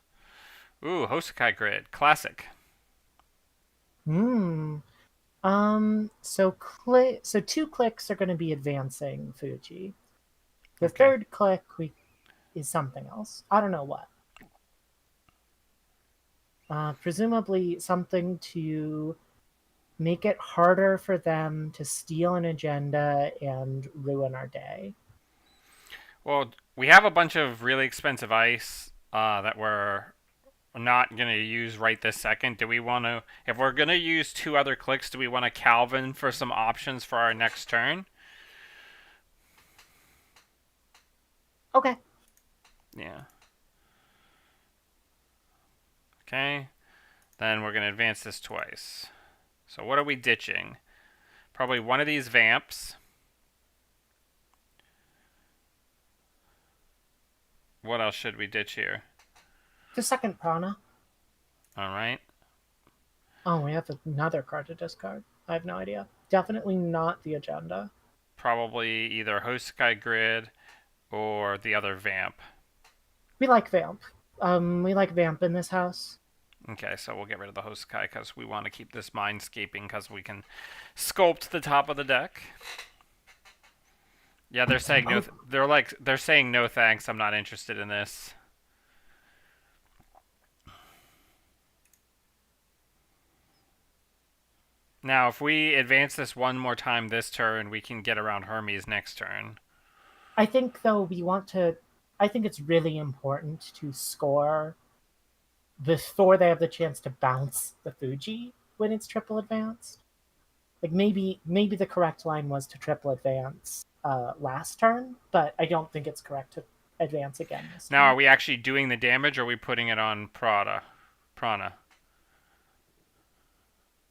Ooh, Hosakai grid, classic. Hmm. So two clicks are going to be advancing Fuji. The Okay. third click is something else. I don't know what. Presumably something to make it harder for them to steal an agenda and ruin our day. Well, we have a bunch of really expensive ice that we're not gonna use right this second. Do we want to? If we're gonna use two other clicks, do we want to Calvin for some options for our next turn? Okay. Yeah. Okay. Then we're gonna advance this twice. So what are we ditching? Probably one of these vamps. What else should we ditch here? The second Prana. All right. Oh, we have another card to discard. I have no idea. Definitely not the agenda. Probably either Hosakai Grid or the other Vamp. We like Vamp. We like Vamp in this house. Okay, so we'll get rid of the Hosakai because we want to keep this mindscaping because we can sculpt the top of the deck. Yeah, they're saying no. Oh, They're saying no thanks. I'm not interested in this. Now, if we advance this one more time this turn, we can get around Hermes next turn. I think though we want to. I think it's really important to score before they have the chance to bounce the Fuji when it's triple advanced. Like maybe the correct line was to triple advance last turn, but I don't think it's correct to advance again this Now, are turn. we actually doing the damage, or are we putting it on Prana?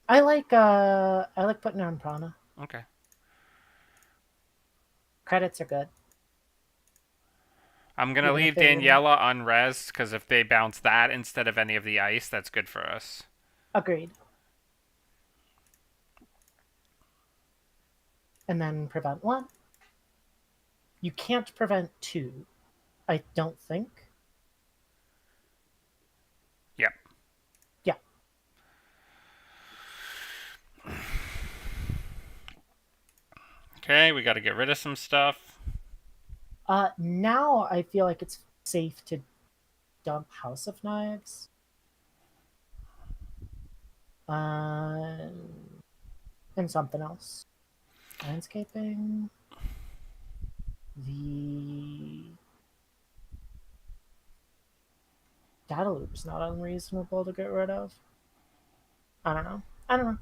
I like putting on Prana. Okay. Credits are good, I'm gonna even if leave they ruin. Daniela unres because if they bounce that instead of any of the ice, that's good for us. Agreed. And then prevent one. You can't prevent two, I don't think. Yep. Yeah. Okay, we got to get rid of some stuff. Now I feel like it's safe to dump House of Knives. Uh, and something else. Landscaping. The data loop's not unreasonable to get rid of. I don't know. I don't know.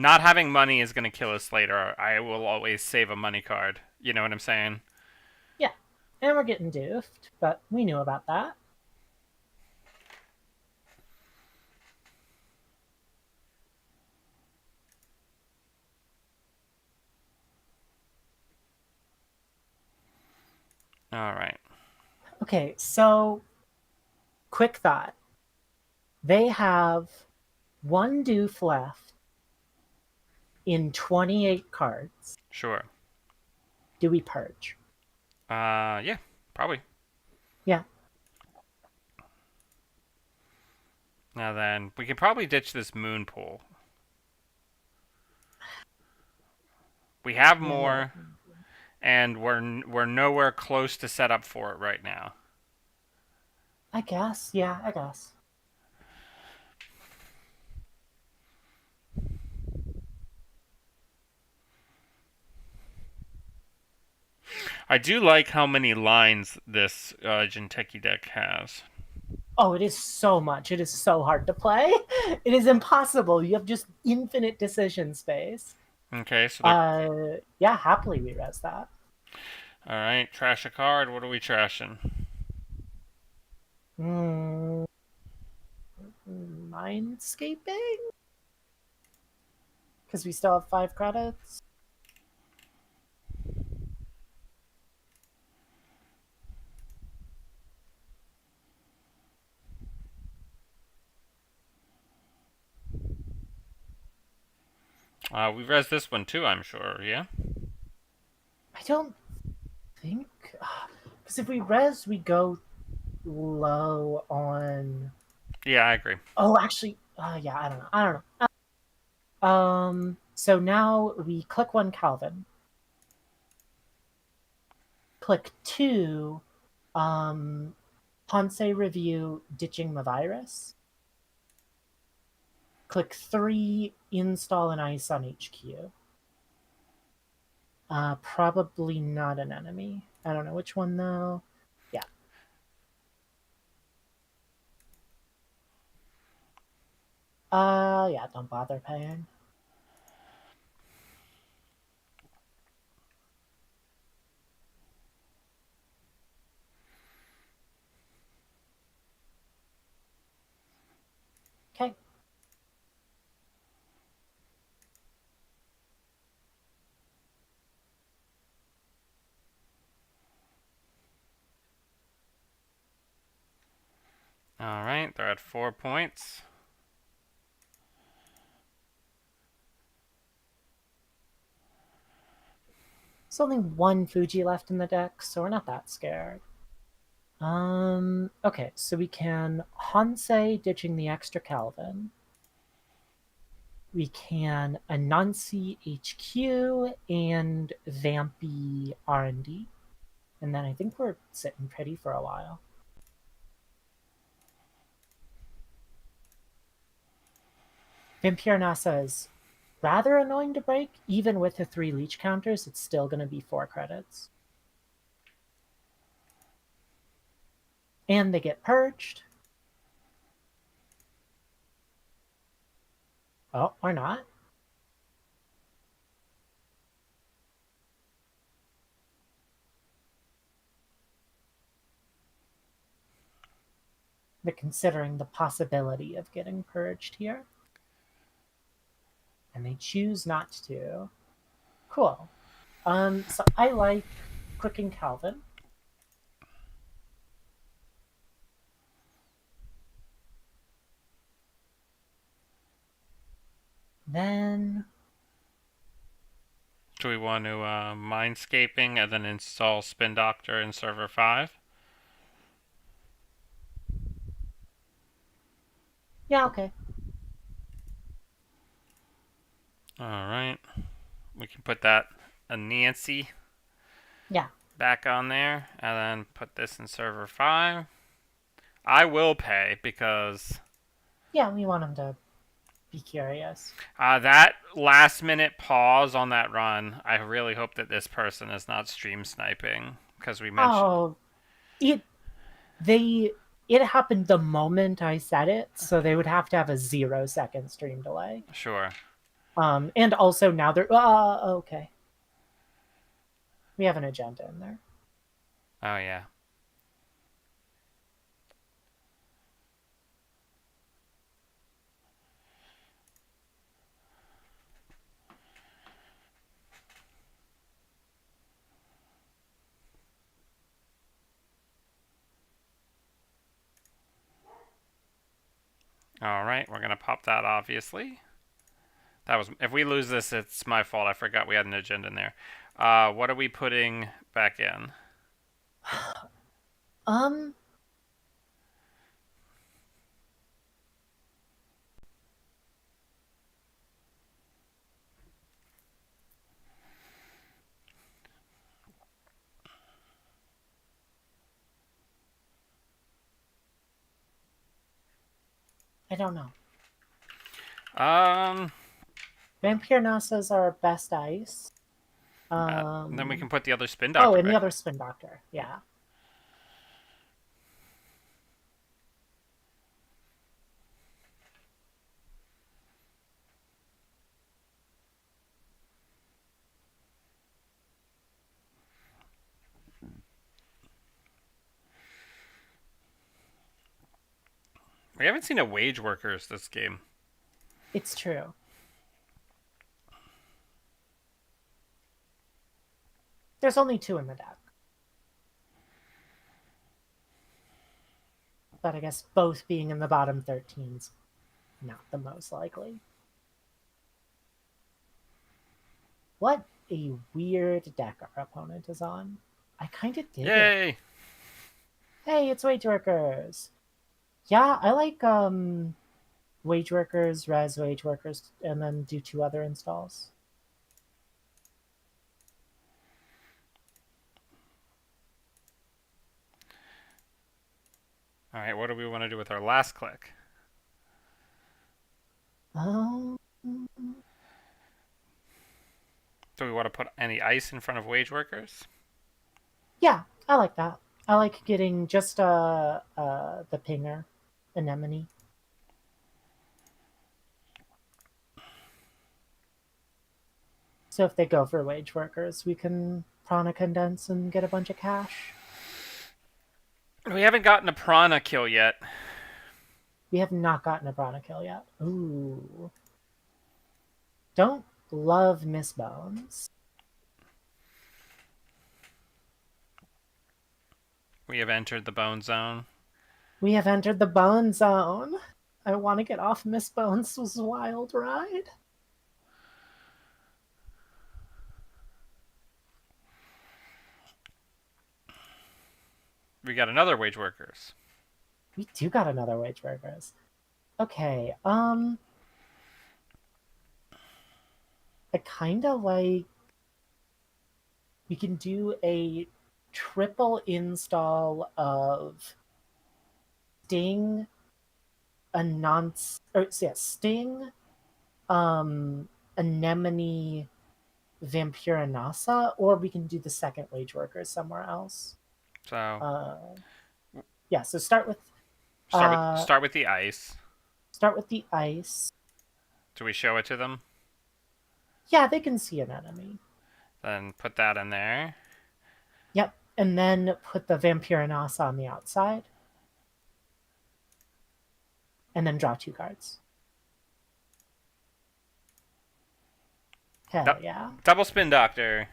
Not having money is gonna kill us later. I will always save a money card. You know what I'm saying? Yeah. And we're getting doofed, but we knew about that. All right. Okay, so quick thought. They have one doof left in 28 cards. Sure. Do we purge? Yeah, probably. Yeah. Now then, we could probably ditch this moon pool. We have Yeah, yeah. more, and we're nowhere close to set up for it right now. I guess. Yeah, I guess. I do like how many lines this Jinteki deck has. Oh, it is so much. It is so hard to play. It is impossible. You have just infinite decision space. Okay, so they're Yeah, happily we res that. all right. Trash a card. What are we trashing? Mm, Mindscaping? Because we still have 5 credits. We res this one too, I'm sure. Yeah. I don't think. Because if we res, we go low on. Yeah, I agree. Oh, actually, yeah, I don't know. I don't know. So now we click one Calvin, click two, Ponce review ditching the virus. Click three, install an ice on HQ. Probably not an enemy. I don't know which one though. Yeah. Yeah, don't bother paying. Okay. All right, they're at 4 points. There's only one Fuji left in the deck, so we're not that scared. Okay, so we can Hansei ditching the extra Calvin. We can Anansi HQ and Vampy R&D. And then I think we're sitting pretty for a while. Vampire NASA is rather annoying to break. Even with the 3 leech counters, it's still going to be 4 credits. And they get purged. Oh, or not. They're considering the possibility of getting purged here. And they choose not to. Cool. So I like clicking Calvin. Then Do we want to Mindscaping and then install Spin Doctor in Server 5? yeah, okay. All right. We can put that a Nancy Yeah. back on there and then put this in Server 5. I will pay because Yeah, we want them to be curious. that last minute pause on that run, I really hope that this person is not stream sniping because we mentioned. Oh, it they it happened the moment I said it, so they would have to have a 0-second stream delay. Sure. And also now they're okay. We have an agenda in there. Oh, yeah. All right, we're going to pop that, obviously. That was if we lose this, it's my fault. I forgot we had an agenda in there. What are we putting back in? Um, I don't know. Um, Vampire Nasas are best ice. then we can Um, put the other spin oh, doctor and the back. other Spin Doctor. Yeah. We haven't seen a wage workers this game. It's true. There's only two in the deck. But I guess both being in the bottom 13's not the most likely. What a weird deck our opponent is on. I kind of dig it. Yay! Hey, it's Wage Workers. Yeah, I like Wage Workers, Res Wage Workers, and then do two other installs. All right, what do we want to do with our last click? Um, Do we want to put any ice in front of wage workers? yeah, I like that. I like getting just the pinger, anemone. So if they go for wage workers, we can prana condense and get a bunch of cash. We haven't gotten a Prana kill yet. We have not gotten a prana kill yet. Ooh. Don't love Miss Bones. We have entered the bone zone. We have entered the bone zone. I want to get off Miss Bones' wild ride. We got another wage workers. We do got another wage workers. Okay, I kind of like we can do a triple install of Sting, a nonce, or yeah, Sting, Anemone, Vampiranasa, or we can do the second wage worker somewhere else. So Uh, yeah, so uh, start with the ice. start with the ice. Do we show it to them? Yeah, they can see an enemy. Then put that in there. Yep, and then put the Vampiranasa on the outside, and then draw two cards. Hell yeah. Double spin doctor.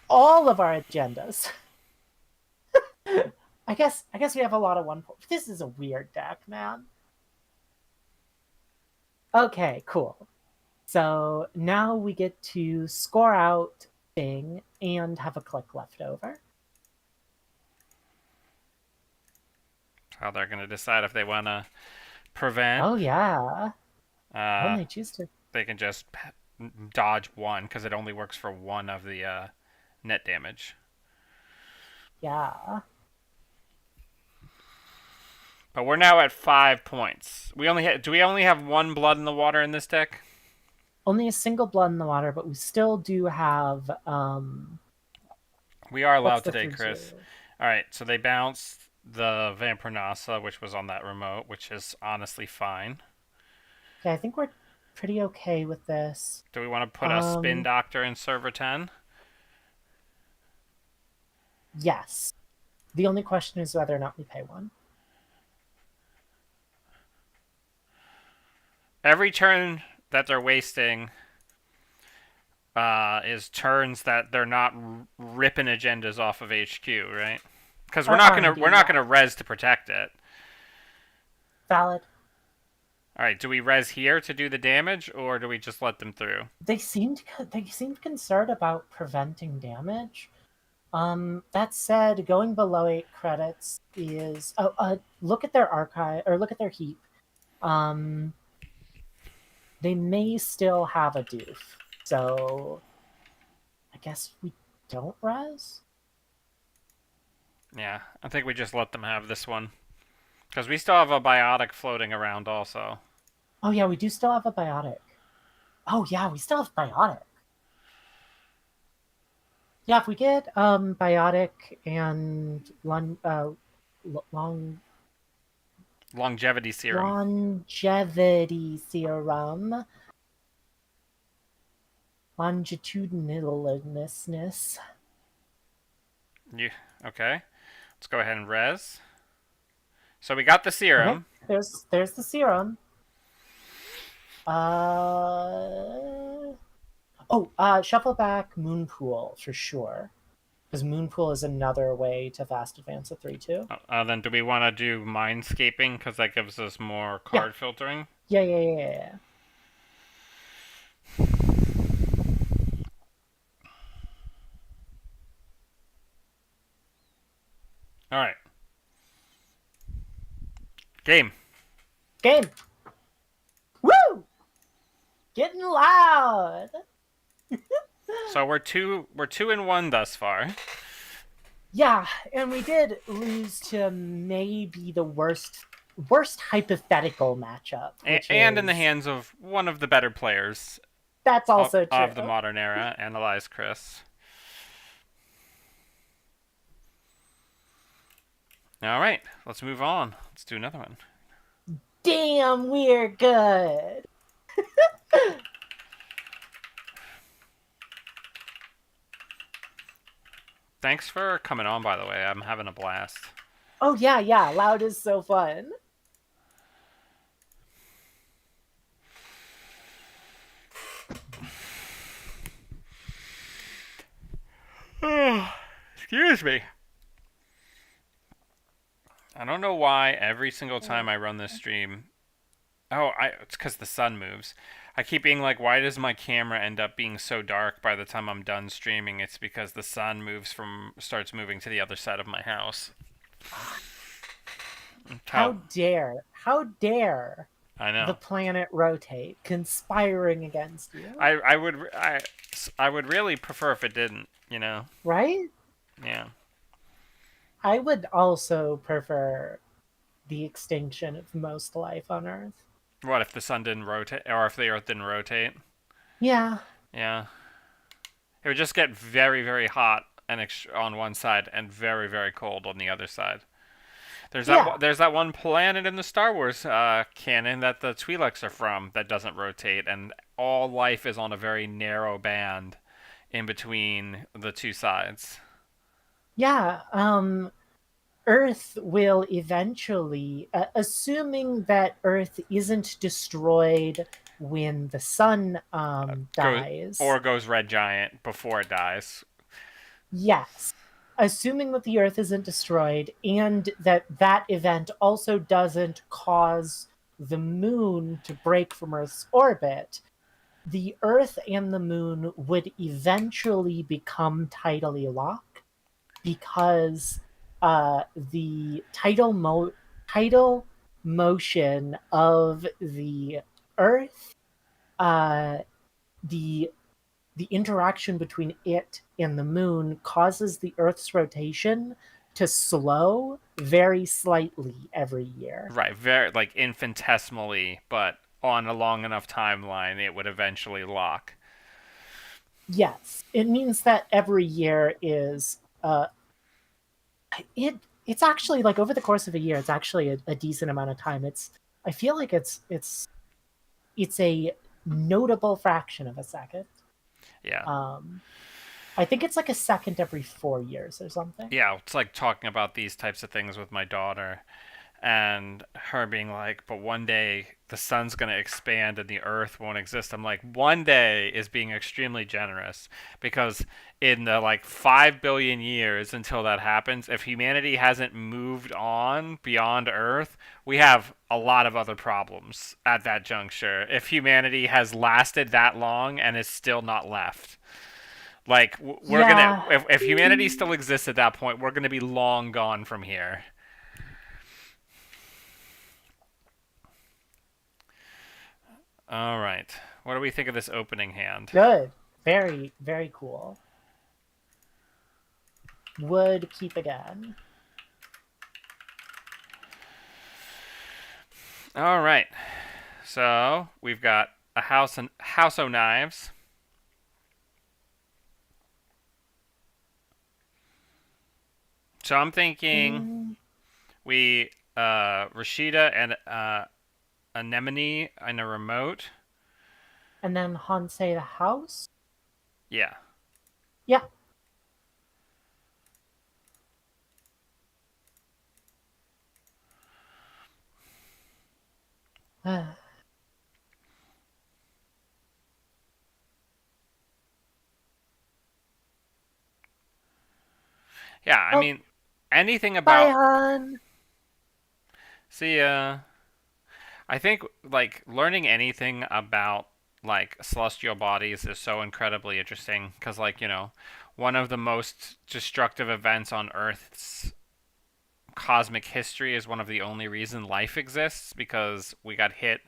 All of our agendas. I guess we have a lot of one point. This is a weird deck, man. Okay, cool. So now we get to score out Bing and have a click left over. How they're gonna decide if they wanna prevent. Oh yeah. When Uh, they choose to. they can just dodge one because it only works for one of the net damage. Yeah. But we're now at 5 points. Do we only have one blood in the water in this deck? Only a single blood in the water, but we still do have We are what's allowed the today, 3/2? Chris. All right, so they bounced the Vampirnasa, which was on that remote, which is honestly fine. Okay, I think we're pretty okay with this. Do we want to put a spin Um doctor in server 10? yes. The only question is whether or not we pay one. Every turn that they're wasting is turns that they're not ripping agendas off of HQ, right? Because Or R&D, we're not yeah. gonna res to protect it. Valid. All right, do we res here to do the damage, or do we just let them through? They seemed concerned about preventing damage. That said, going below 8 credits is look at their archive or look at their heap. Um, they may still have a doof, so I guess we don't res. Yeah, I think we just let them have this one. Because we still have a biotic floating around also. Oh yeah, we do still have a biotic. Oh yeah, we still have biotic. Yeah, if we get biotic and long Longevity serum. longevity serum, longitudinalness. You okay? Let's go ahead and res. So we got the Okay, serum. there's the serum. Uh Shuffle back Moonpool for sure. Because Moonpool is another way to fast advance a 3/2. Then do we want to do mindscaping because that gives us more Yeah, card filtering? yeah. All right. Game. Game. Woo! Getting loud. So we're 2-1 thus far. Yeah, and we did lose to maybe the worst hypothetical matchup, which And in the is hands of one of the better players that's also of true. the modern era, Analyze Chris. All right, let's move on. Let's do another one. Damn, we're good. Thanks for coming on, by the way. I'm having a blast. Oh yeah, loud is so fun. Excuse me. I don't know why every single time I run this stream. It's because the sun moves. I keep being like, why does my camera end up being so dark by the time I'm done streaming? It's because the sun starts moving to the other side of my house. How dare I the know. planet rotate, conspiring against you? I would really prefer if it didn't. You know. Right? Yeah. I would also prefer the extinction of most life on Earth. What if the sun didn't rotate, or if the Earth didn't rotate? Yeah, Yeah. It would just get very, very hot on one side and very, very cold on the other side. yeah, There's that one planet in the Star Wars canon that the Twi'leks are from that doesn't rotate, and all life is on a very narrow band in between the two sides. yeah. Earth will eventually, assuming that Earth isn't destroyed when the sun Go dies. or goes red giant before it dies. Yes. Assuming that the Earth isn't destroyed and that that event also doesn't cause the moon to break from Earth's orbit, the Earth and the moon would eventually become tidally locked because the tidal motion of the Earth, uh, the the interaction between it and the moon causes the Earth's rotation to slow very slightly every year. Right, very like infinitesimally, but on a long enough timeline, it would eventually lock. Yes, it means that every year is it's actually like over the course of a year, it's actually a decent amount of time. I feel like it's a notable fraction of a second. Yeah. Um, I think it's like a second every 4 years or something. Yeah, it's like talking about these types of things with my daughter and her being like, but one day the sun's going to expand and the earth won't exist. I'm like, one day is being extremely generous because in the like 5 billion years until that happens, if humanity hasn't moved on beyond earth, we have a lot of other problems at that juncture. If humanity has lasted that long and is still not left. Like we're gonna, Yeah. if humanity still exists at that point, we're gonna be long gone from here. All right. What do we think of this opening hand? Good. Very, very cool. Would keep again. All right. So we've got a house o' knives. So I'm thinking Mm, we Rashida and anemone and a remote. and then Hansei the house. Yeah. Yeah. Yeah, I Oh, mean anything bye, about Han. see I think like learning anything about like celestial bodies is so incredibly interesting cuz like, one of the most destructive events on Earth's cosmic history is one of the only reason life exists because we got hit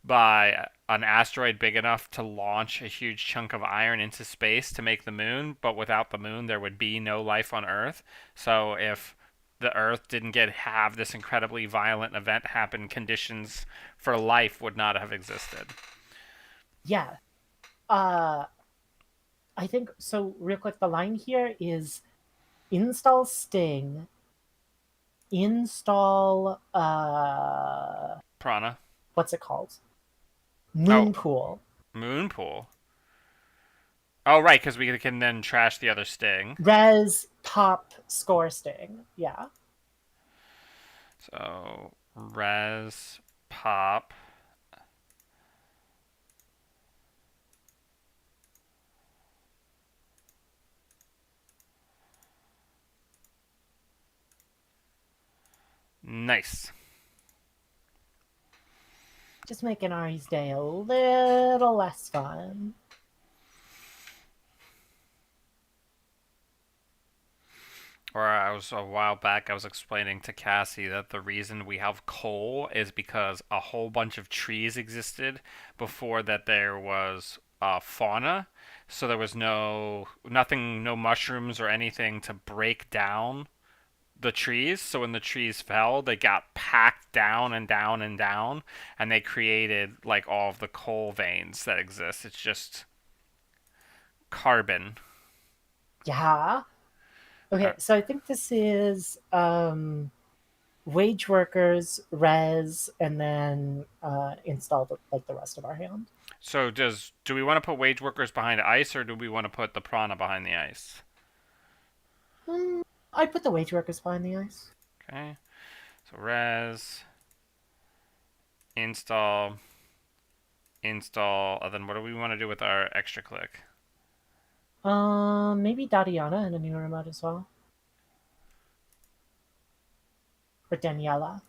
by an asteroid big enough to launch a huge chunk of iron into space to make the moon, but without the moon there would be no life on Earth. So if the Earth didn't get have this incredibly violent event happen, conditions for life would not have existed. Yeah. Uh, I think so. Real quick, the line here is install Sting, install Prana. what's it called? Oh, Moonpool. moon pool. Oh, right, because we can then trash the other sting. Res pop score Sting. Yeah. So res pop. Nice. Just making Ari's day a little less fun. Or I was a while back, I was explaining to Cassie that the reason we have coal is because a whole bunch of trees existed before that there was fauna. So there was nothing, no mushrooms or anything to break down the trees. So when the trees fell, they got packed down and down and down, and they created like all of the coal veins that exist. It's just carbon. Yeah. Uh, Okay, so I think this is wage workers, res, and then install like the rest of our hand. So do we want to put wage workers behind ice or do we want to put the prana behind the ice? Hmm, I put the wage workers behind the ice. Okay. So res install install. And then what do we want to do with our extra click? Maybe Dadiana in a new remote as well. Or Daniela.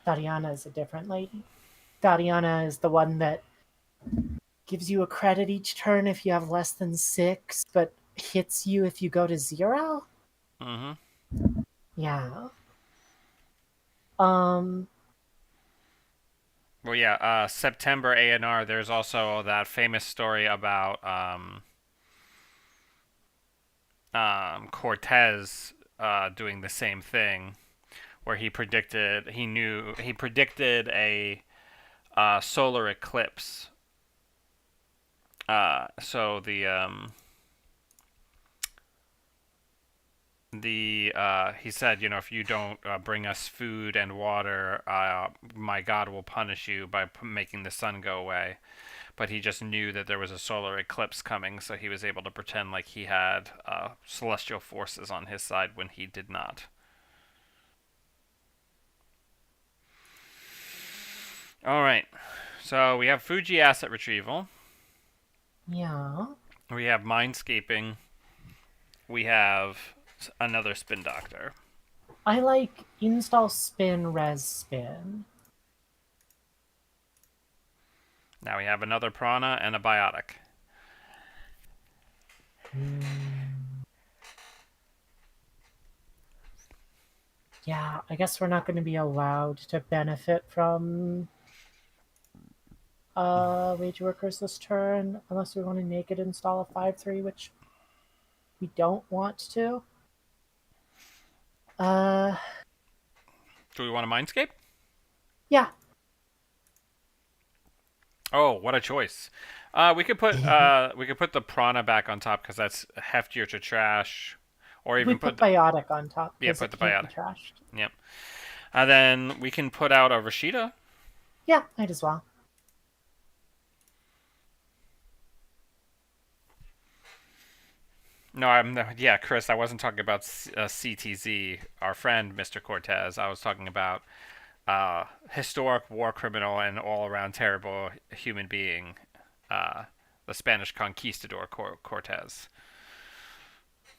Dadiana is a different lady. Dadiana is the one that gives you a credit each turn if you have less than 6, but hits you if you go to 0. Mm-hmm. Yeah. Um. Well, yeah. September ANR. There's also that famous story about Cortez doing the same thing, where he predicted a solar eclipse. So the he said, if you don't bring us food and water, my God will punish you by making the sun go away. But he just knew that there was a solar eclipse coming, so he was able to pretend like he had celestial forces on his side when he did not. All right, so we have Fuji asset retrieval, Yeah. we have mindscaping, we have another spin doctor. I like install spin, res spin. Now we have another prana and a biotic. Hmm. Yeah, I guess we're not going to be allowed to benefit from wage workers this turn unless we want to naked install a 5/3, which we don't want to. Uh, Do we want a mindscape? yeah, Oh, what a choice. We could put the prana back on top because that's heftier to trash, or We even put biotic on top yeah, because put it the can't be biotic. trashed. Yep. And then we can put out a Rashida. Yeah, might as well. No, I'm yeah, Chris. I wasn't talking about CTZ, our friend Mr. Cortez. I was talking about historic war criminal and all around terrible human being, uh, the Spanish conquistador Cortez.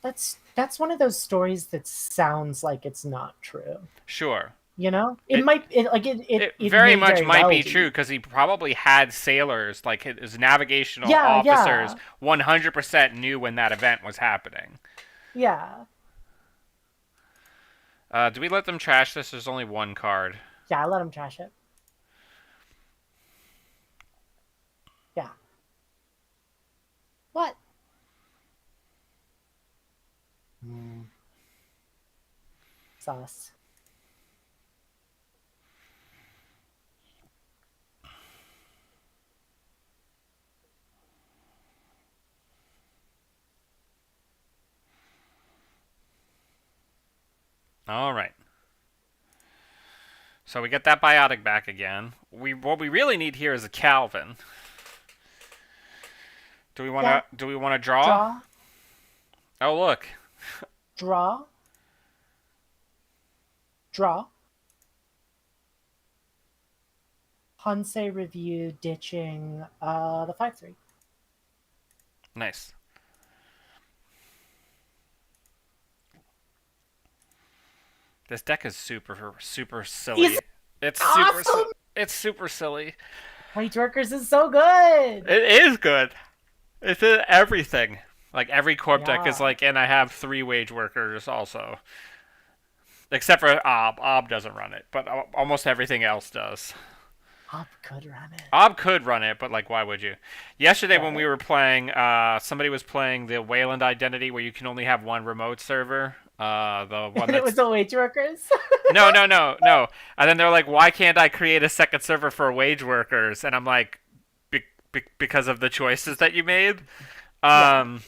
That's one of those stories that sounds like it's not true. Sure, You know, it it might it like it it, it it very may much very might well be true be. because he probably had sailors, like his navigational Yeah, officers, yeah, 100% knew when that event was happening. yeah, Do we let them trash this? There's only one card. yeah. I let him trash it. Yeah. What? Mm, sauce. All right. So we get that biotic back again. What we really need here is a Calvin. Yeah. Do we want to draw? Draw. Oh look, Draw. Draw. Hansei review ditching the 5/3. nice. This deck is super Is silly. It's super awesome. it's super silly. Wage Workers is so good. It is good. It's in everything. Like every corp deck is Yeah. like, and I have 3 wage workers also, except for Ob. Ob doesn't run it, but almost everything else does. Hop could run it. Ob could run it, but like, why would you? Yesterday when we Right. were playing, somebody was playing the Wayland Identity, where you can only have one remote server. The one And it was that's the Wage Workers. no. And then they're like, why can't I create a second server for wage workers? And I'm like, because of the choices that you made. Yeah. Um.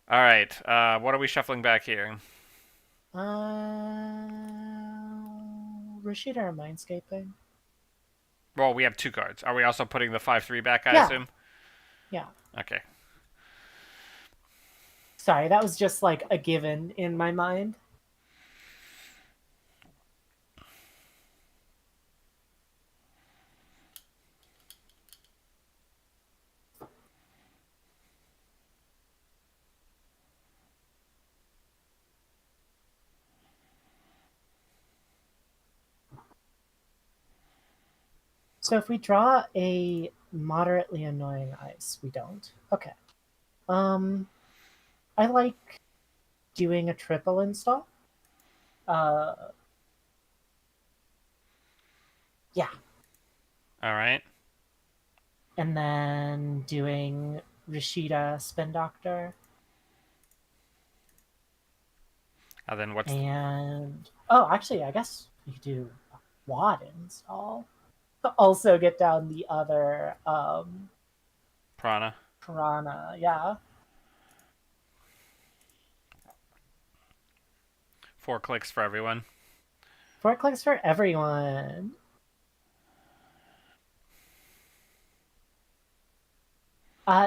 All right. What are we shuffling back here? Rashida or Mindscaping? Well, we have 2 cards. Are we also putting the 5/3 back? I Yeah. assume. Yeah. Okay. Sorry, that was just like a given in my mind. So if we draw a moderately annoying ice, we don't. Okay. Um, I like doing a triple install. Uh, yeah, All right. and then doing Rashida Spin Doctor, And then what's and oh, actually, I guess we could do a quad install. Also, get down the other Prana? Piranha. Yeah, 4 clicks for everyone. 4 clicks for everyone.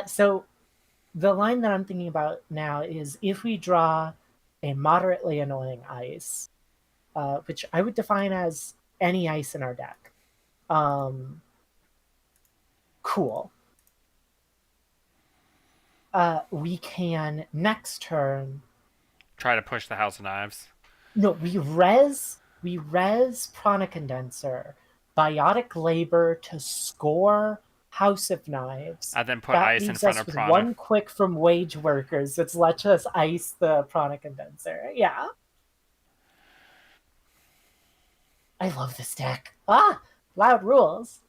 So the line that I'm thinking about now is if we draw a moderately annoying ice, which I would define as any ice in our deck. Um, cool. We can next turn. Try to push the House of Knives. No, we res Prana Condenser, Biotic Labor to score House of Knives. And then put That ice in leaves front us of with Prana. one quick from Wage Workers. Let's let us ice the Prana Condenser. Yeah. I love this deck. Ah, loud rules.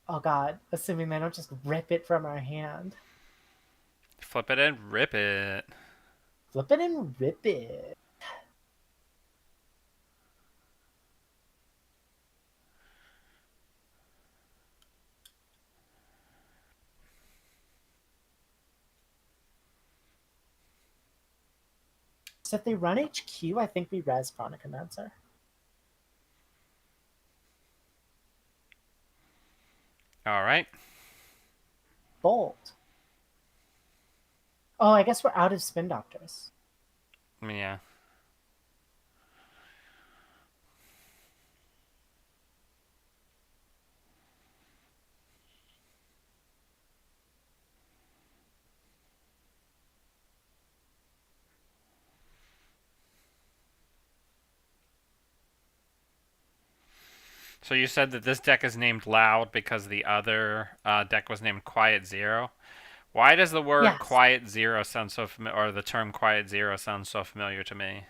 Oh god, assuming they don't just rip it from our hand. Flip it and rip it. Flip it and rip it. So if they run HQ, I think we res Prana Condenser. All right. Bold. Oh, I guess we're out of Spin Doctors. Yeah. So you said that this deck is named Loud because the other deck was named Quiet Zero. Why does the word Yes. Quiet Zero sound so familiar, or the term Quiet Zero sound so familiar to me?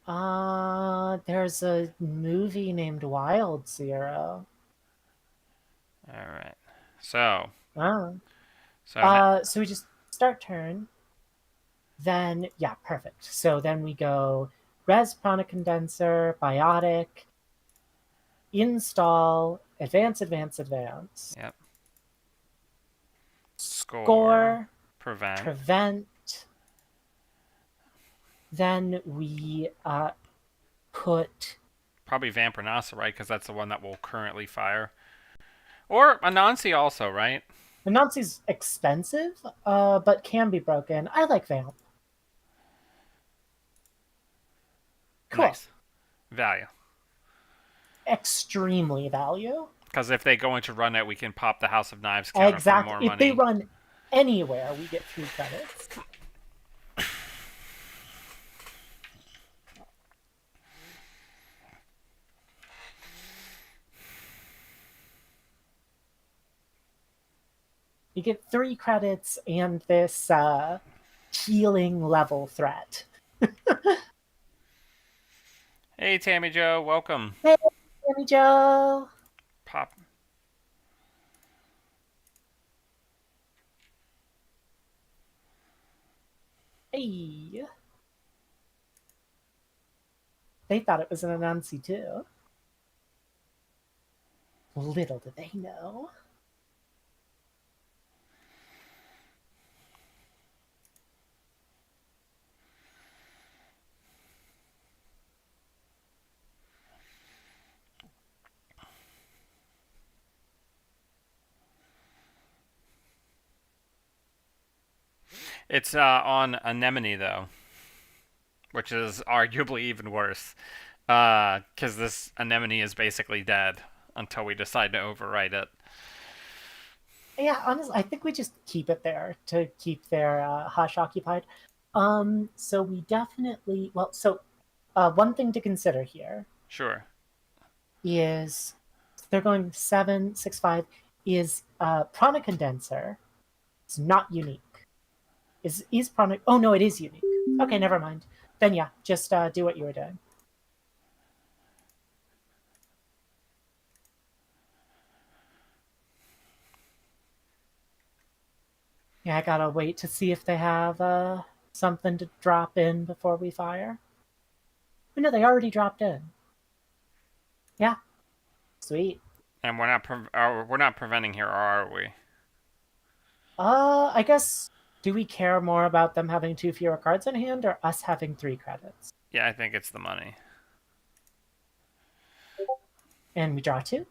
There's a movie named Wild Zero. All right. So, Oh. so So we just start turn. Then, yeah, perfect. So then we go res Prana Condenser, Biotic, install, advance, advance, advance, yep. Score, score, prevent. prevent. Then we put Probably Vampirnasa, right? Because that's the one that will currently fire. Or Anansi also, right? the Nazi's expensive, but can be broken. I like Vamp. Cool. Nice. Value. Extremely value. Because if they go into run it, we can pop the House of Knives counter for Exactly. more If they money. run anywhere, we get 3 credits. You get 3 credits and this healing level threat. Hey, Tammy Joe, welcome. Hey, Sammy Joe. Pop. Hey. They thought it was an Anansi too. Little did they know. It's on Anemone, though, which is arguably even worse. Because this Anemone is basically dead until we decide to overwrite it. Yeah, honestly, I think we just keep it there to keep their Hush occupied. So we definitely one thing to consider here Sure. is they're going 7, 6, 5. Is Prana Condenser? It's not unique. Is Prana? Oh no, it is unique. Okay, never mind. Then yeah, just do what you were doing. Yeah, I gotta wait to see if they have something to drop in before we fire. Oh, no, they already dropped in. Yeah, sweet. And we're not preventing here, are we? I guess, do we care more about them having 2 fewer cards in hand or us having 3 credits? Yeah, I think it's the money. And we draw 2.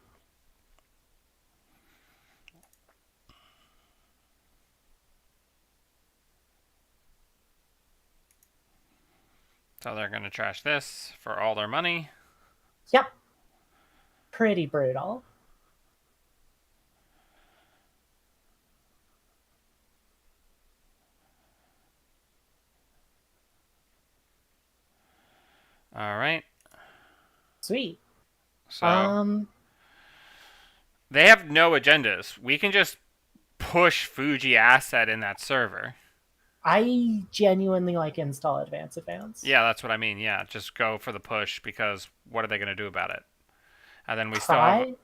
So they're gonna trash this for all their money. Yep, pretty brutal. All right. Sweet. So Um, they have no agendas. We can just push Fuji asset in that server. I genuinely like install advance advance. Yeah, that's what I mean. Yeah, just go for the push because what are they going to do about it? And then we still have, Try.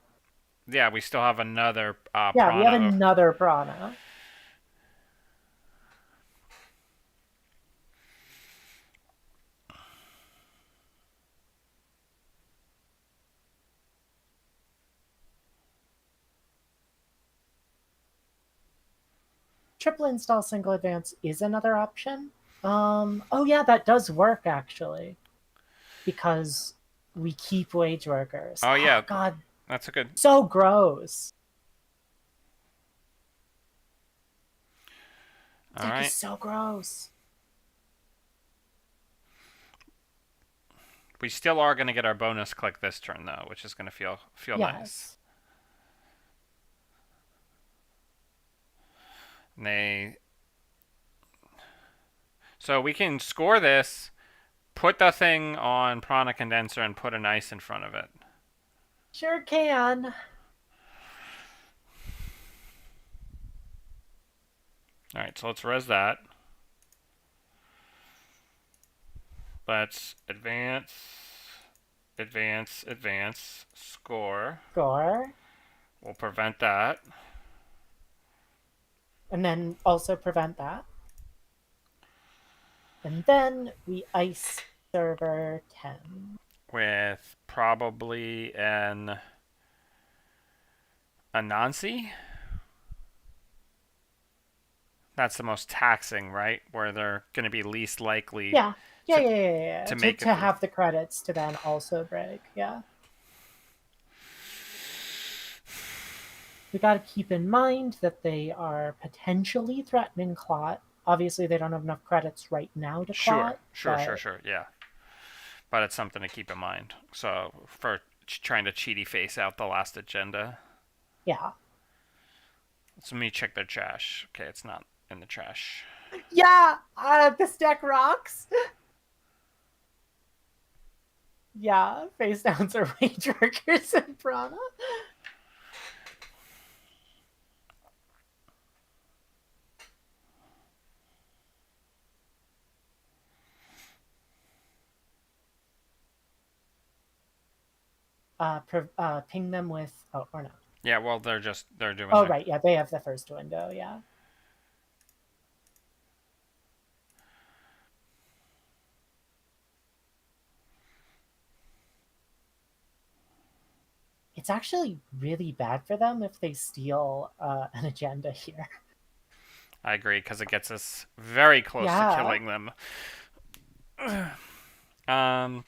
yeah, we still have another Yeah, we have Prana. another Prana. Triple install single advance is another option. Oh yeah, that does work actually because we keep wage workers. Oh Oh yeah, God, that's a good. so gross. All Deck is right. so gross. We still are gonna get our bonus click this turn though, which is gonna feel nice. Yes. And they so we can score this, put the thing on Prana Condenser, and put an ice in front of it. Sure can. All right, so let's res that. Let's advance, advance, score. Score. We'll prevent that And then also prevent that. And then we ice server 10. with probably an Anansi. That's the most taxing, right? Where they're going to be least likely Yeah. Yeah, to yeah, yeah, yeah. to To, make it to through. have the credits to then also break. Yeah. We got to keep in mind that they are potentially threatening Clot. Obviously, they don't have enough credits right now to Sure, Clot, sure, sure, but sure. Yeah, but it's something to keep in mind. So for trying to cheaty face out the last agenda, yeah. let me check their trash. Okay, it's not in the trash. Yeah, this deck rocks. Yeah, face downs are wage workers and Prana. Ping them with, oh, or no. Yeah, well, they're doing Oh, their. right. Yeah, they have the first window. Yeah. It's actually really bad for them if they steal an agenda here. I agree because it gets us very close to Yeah. killing them. Um,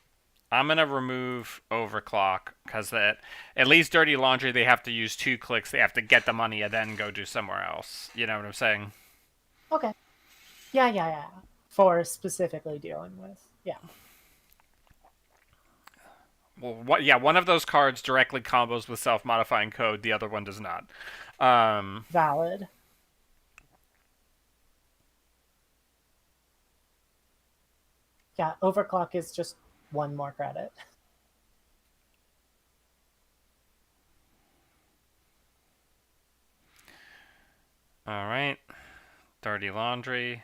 I'm gonna remove overclock because that at least dirty laundry they have to use 2 clicks. They have to get the money and then go do somewhere else. You know what I'm saying? Okay. Yeah, yeah, yeah. For specifically dealing with. Yeah. Well, what? Yeah, one of those cards directly combos with self-modifying code. The other one does not. Um, Valid. Yeah, overclock is just one more credit. all right, dirty laundry.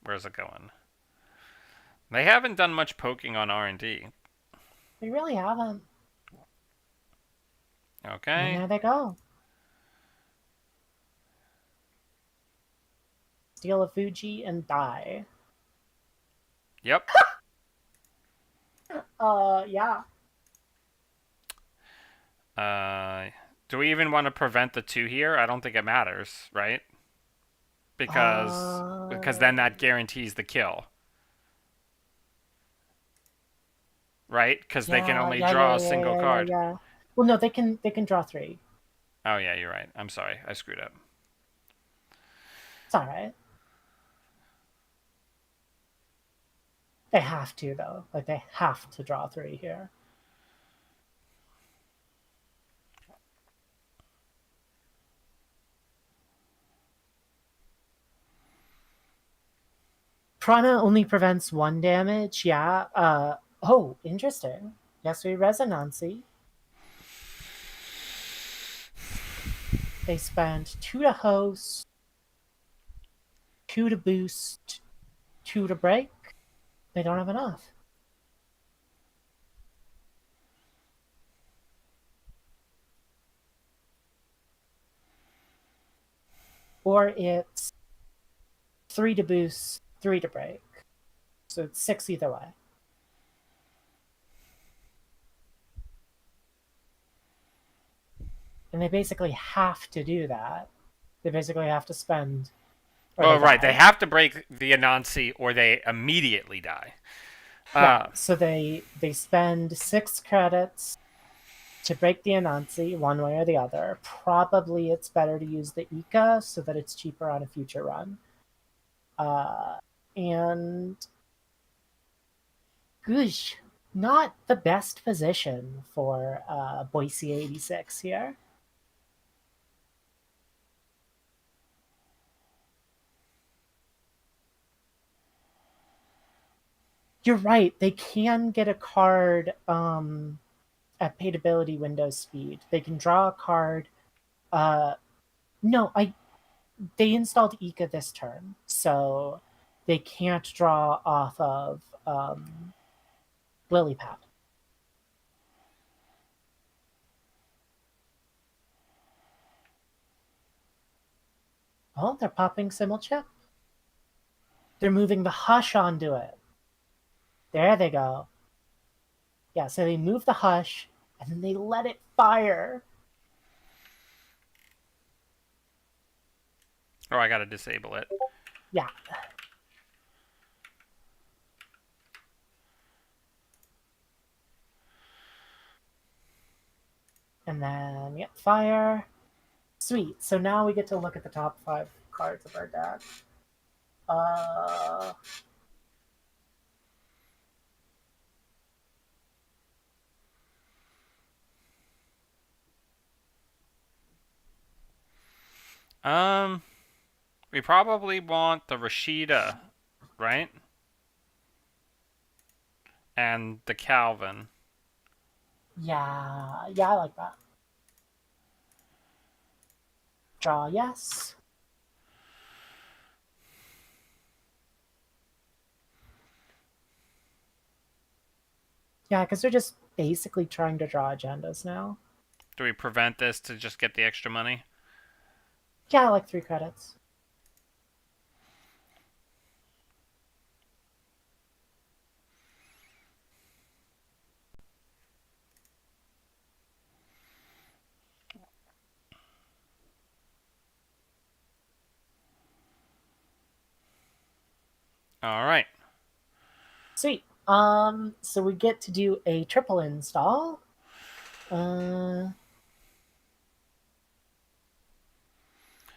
Where's it going? They haven't done much poking on R&D. They really haven't. And Okay. there they go. Steal a Fuji and die. Yep. Yeah. Uh, do we even want to prevent the 2 here? I don't think it matters, right? Because Uh, then that guarantees the kill, right? Because they can yeah, only yeah, yeah, draw a yeah, single yeah, yeah, card. yeah. Well, no, they can draw three. Oh yeah, you're right. I'm sorry, I screwed up. It's all right. They have to though. Like they have to draw three here. Prana only prevents one damage. Yeah. Oh, interesting. Yes, we resonancy. They spend two to host, two to boost, two to break. They don't have enough. Or it's three to boost, three to break. So it's six either way. And they basically have to do that. They basically have to spend or Oh, they right. They die. have to break the Anansi or they immediately die. Yeah, Uh, so they spend 6 credits to break the Anansi one way or the other. Probably it's better to use the Ika so that it's cheaper on a future run. Uh, and Goosh, not the best position for Boise 86 here. You're right. They can get a card at paid ability window speed. They can draw a card. Uh, no, I they installed Ika this turn, so they can't draw off of Lily Pad. Oh, they're popping Simulchip. They're moving the Hush onto it. There they go. Yeah, so they move the Hush and then they let it fire. oh, I gotta disable it. Yeah, and then yeah, fire. Sweet. So now we get to look at the top 5 cards of our deck. Uh, Um, we probably want the Rashida, right? And the Calvin. yeah, yeah, I like that. Draw, yes. Yeah, because they're just basically trying to draw agendas now. Do we prevent this to just get the extra money? Yeah, I like 3 credits. All right. Sweet. So we get to do a triple install. Uh,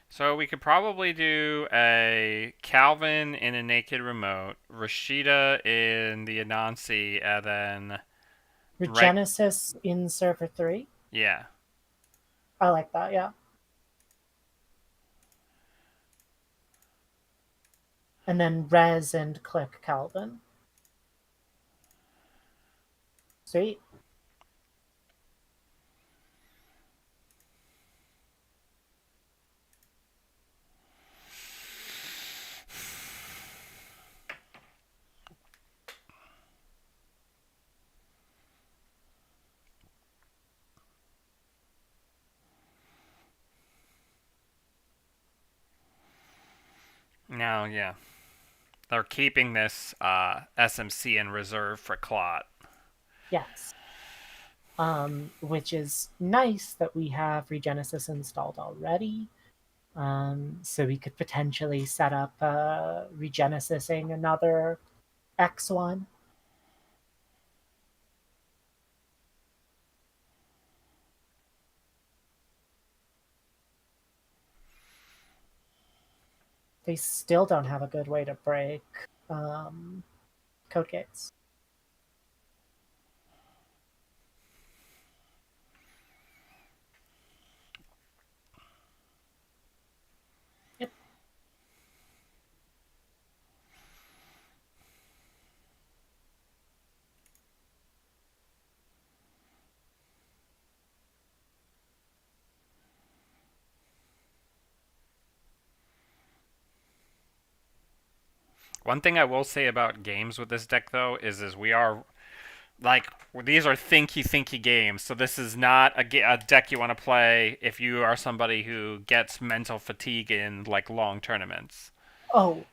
So we could probably do a Calvin in a naked remote, Rashida in the Anansi, and then right. Regenesis in server 3. Yeah. I like that, yeah. And then Res and click Calvin. Sweet. Now, yeah, they're keeping this SMC in reserve for Clot. Yes. Which is nice that we have Regenesis installed already. So we could potentially set up Regenesising another X1. They still don't have a good way to break code gates. Yep. One thing I will say about games with this deck, though, is we are like these are thinky games. So this is not a deck you want to play if you are somebody who gets mental fatigue in like long tournaments. Oh,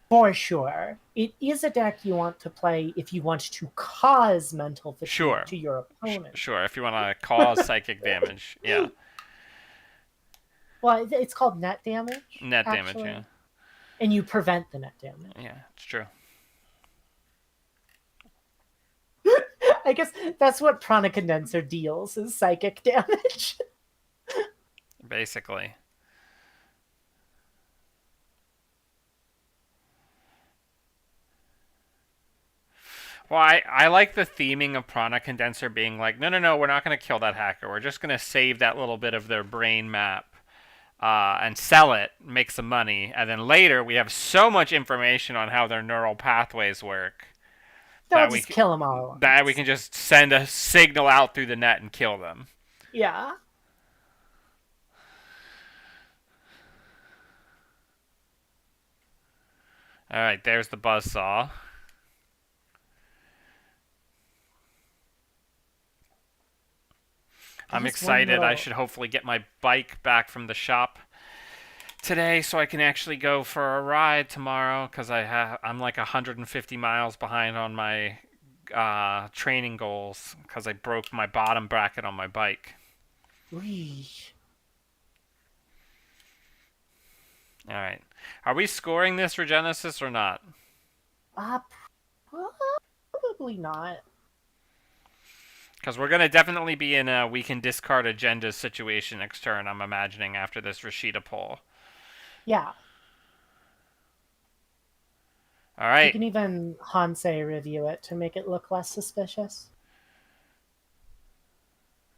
for sure. It is a deck you want to play if you want to cause mental fatigue Sure, to your opponent. sure. If you want to cause psychic damage, yeah, Well, it's called net damage, net damage. Yeah. actually. and you prevent the net damage. Yeah, it's true. I guess that's what prana condenser deals is psychic damage. Basically. Well, I like the theming of Prana Condenser being like, no, no, no, we're not going to kill that hacker. We're just going to save that little bit of their brain map and sell it, make some money. And then later, we have so much information on how their neural pathways work They'll that just kill them all at we once. can just send a signal out through the net and kill them. Yeah. All right, there's the buzzsaw. I I'm guess one excited. I little should hopefully get my bike back from the shop today so I can actually go for a ride tomorrow because I'm like 150 miles behind on my training goals because I broke my bottom bracket on my bike. Wee. All right, are we scoring this Regenesis or not? Uh, probably not. Because we're gonna definitely be in a we can discard agendas situation next turn. I'm imagining after this Rashida pull. Yeah. All We right, can even Hansei review it to make it look less suspicious.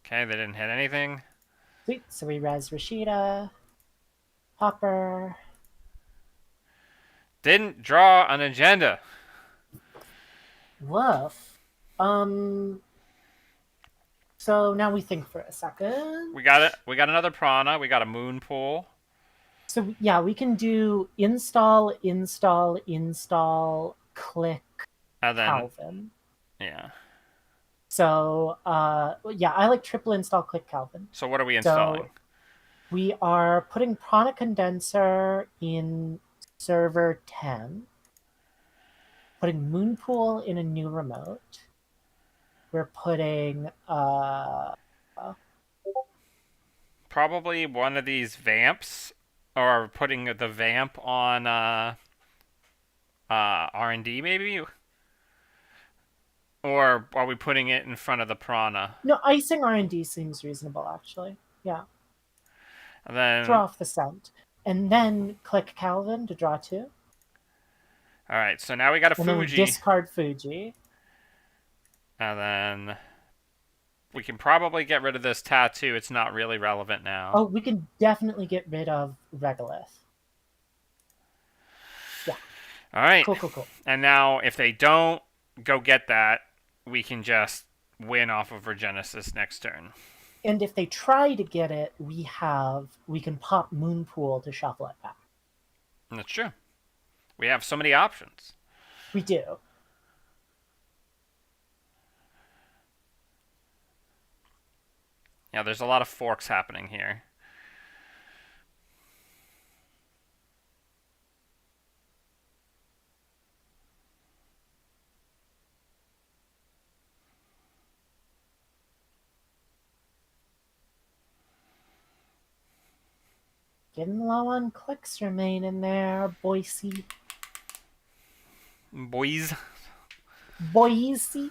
okay, they didn't hit anything. Sweet. So we res Rashida, Hopper. Didn't draw an agenda. Woof. Um. So now we think for a second. We got it. We got another Prana. We got a Moon Pool. So yeah, we can do install, install, install, click And then, Calvin. yeah. So yeah, I like triple install click Calvin. So what are we So installing? we are putting Prana Condenser in server 10, putting Moonpool in a new remote. We're putting Probably one of these vamps, or putting the vamp on R&D maybe, or are we putting it in front of the Prana? no, icing R&D seems reasonable actually. Yeah. And Throw then, off the scent. And then click Calvin to draw two. all right. So now we got a And then we Fuji, discard Fuji. and then we can probably get rid of this tattoo. It's not really relevant now. Oh, we can definitely get rid of Regolith. Yeah. All right. Cool, cool, cool. And now if they don't go get that, we can just win off of Regenesis next turn. And if they try to get it, we can pop Moonpool to shuffle it back. And that's true. We have so many options. We do. Yeah, there's a lot of forks happening here. Getting low on clicks remain in there, Boise. Boys. Boise.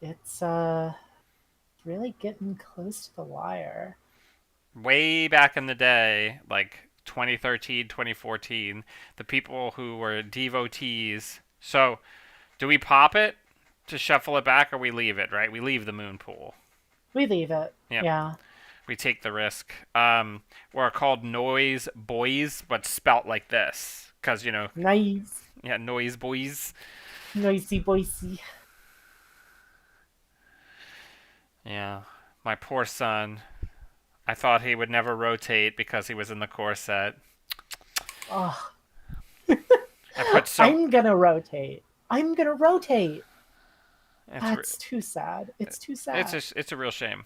It's really getting close to the wire. Way back in the day, like 2013, 2014, the people who were devotees. So, do we pop it to shuffle it back or we leave it, right? We leave the moon pool. We leave it. Yep. Yeah. We take the risk. We're called noise boys, but spelt like this. Because, Nice. yeah, noise boys. Noisy Boise. Yeah. My poor son. I thought he would never rotate because he was in the core set. Oh, I put so. I'm gonna rotate. I'm gonna rotate. It's That's too sad. It's too it's sad. it's a real shame.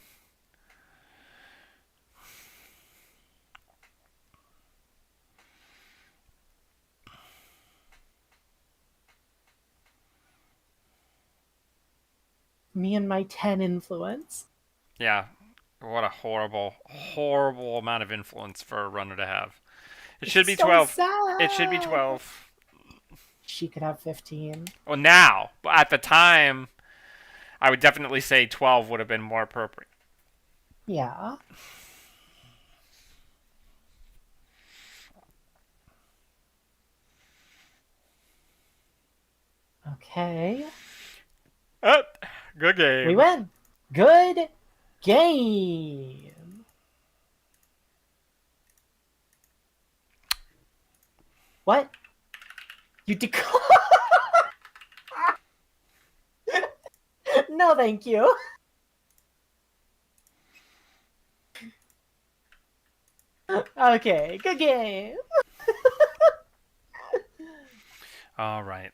Me and my 10 influence. Yeah. What a horrible, horrible amount of influence for a runner to have. It should It's be so 12. It should be sad. 12. She could have 15. Well, now, but at the time, I would definitely say 12 would have been more appropriate. Yeah. Okay. Oh, good We game. win. Good game. What? You decline? No, thank you. Okay, good game. All right.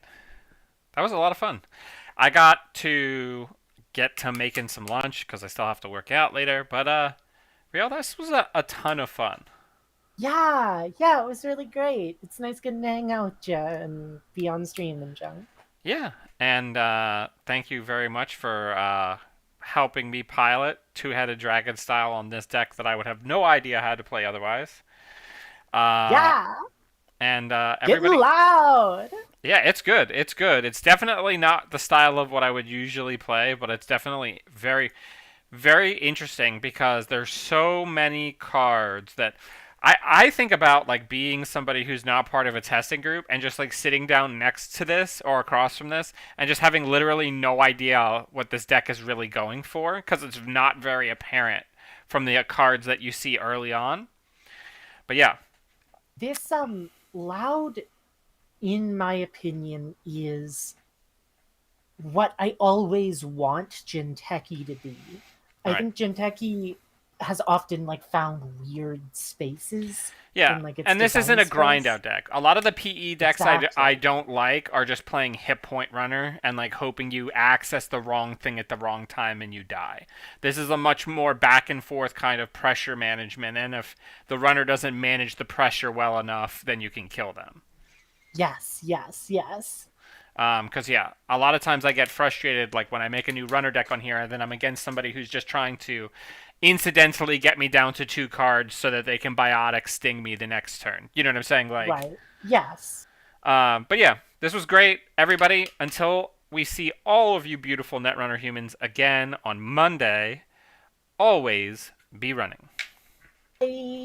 That was a lot of fun. I got to get to making some lunch because I still have to work out later. But Rielle, this was a ton of fun. Yeah, it was really great. It's nice getting to hang out with you and be on stream and junk. Yeah, and thank you very much for helping me pilot two-headed dragon style on this deck that I would have no idea how to play otherwise. Uh, Yeah, and getting everybody, loud. yeah, it's good. It's good. It's definitely not the style of what I would usually play, but it's definitely very, very interesting because there's so many cards that I think about like being somebody who's not part of a testing group and just like sitting down next to this or across from this and just having literally no idea what this deck is really going for because it's not very apparent from the cards that you see early on. But yeah, This loud, in my opinion, is what I always want Jinteki to be. all I right. think Jinteki has often like found weird spaces Yeah, in like its and this isn't design a grind space. out deck. A lot of the PE decks I Exactly. don't like are just playing hit point runner and like hoping you access the wrong thing at the wrong time and you die. This is a much more back and forth kind of pressure management, and if the runner doesn't manage the pressure well enough, then you can kill them. Yes. Because yeah, a lot of times I get frustrated like when I make a new runner deck on here and then I'm against somebody who's just trying to incidentally get me down to 2 cards so that they can biotic sting me the next turn. You know what I'm saying? Like, Right. Yes. but yeah, this was great, everybody. Until we see all of you beautiful Netrunner humans again on Monday, always be running. Bye.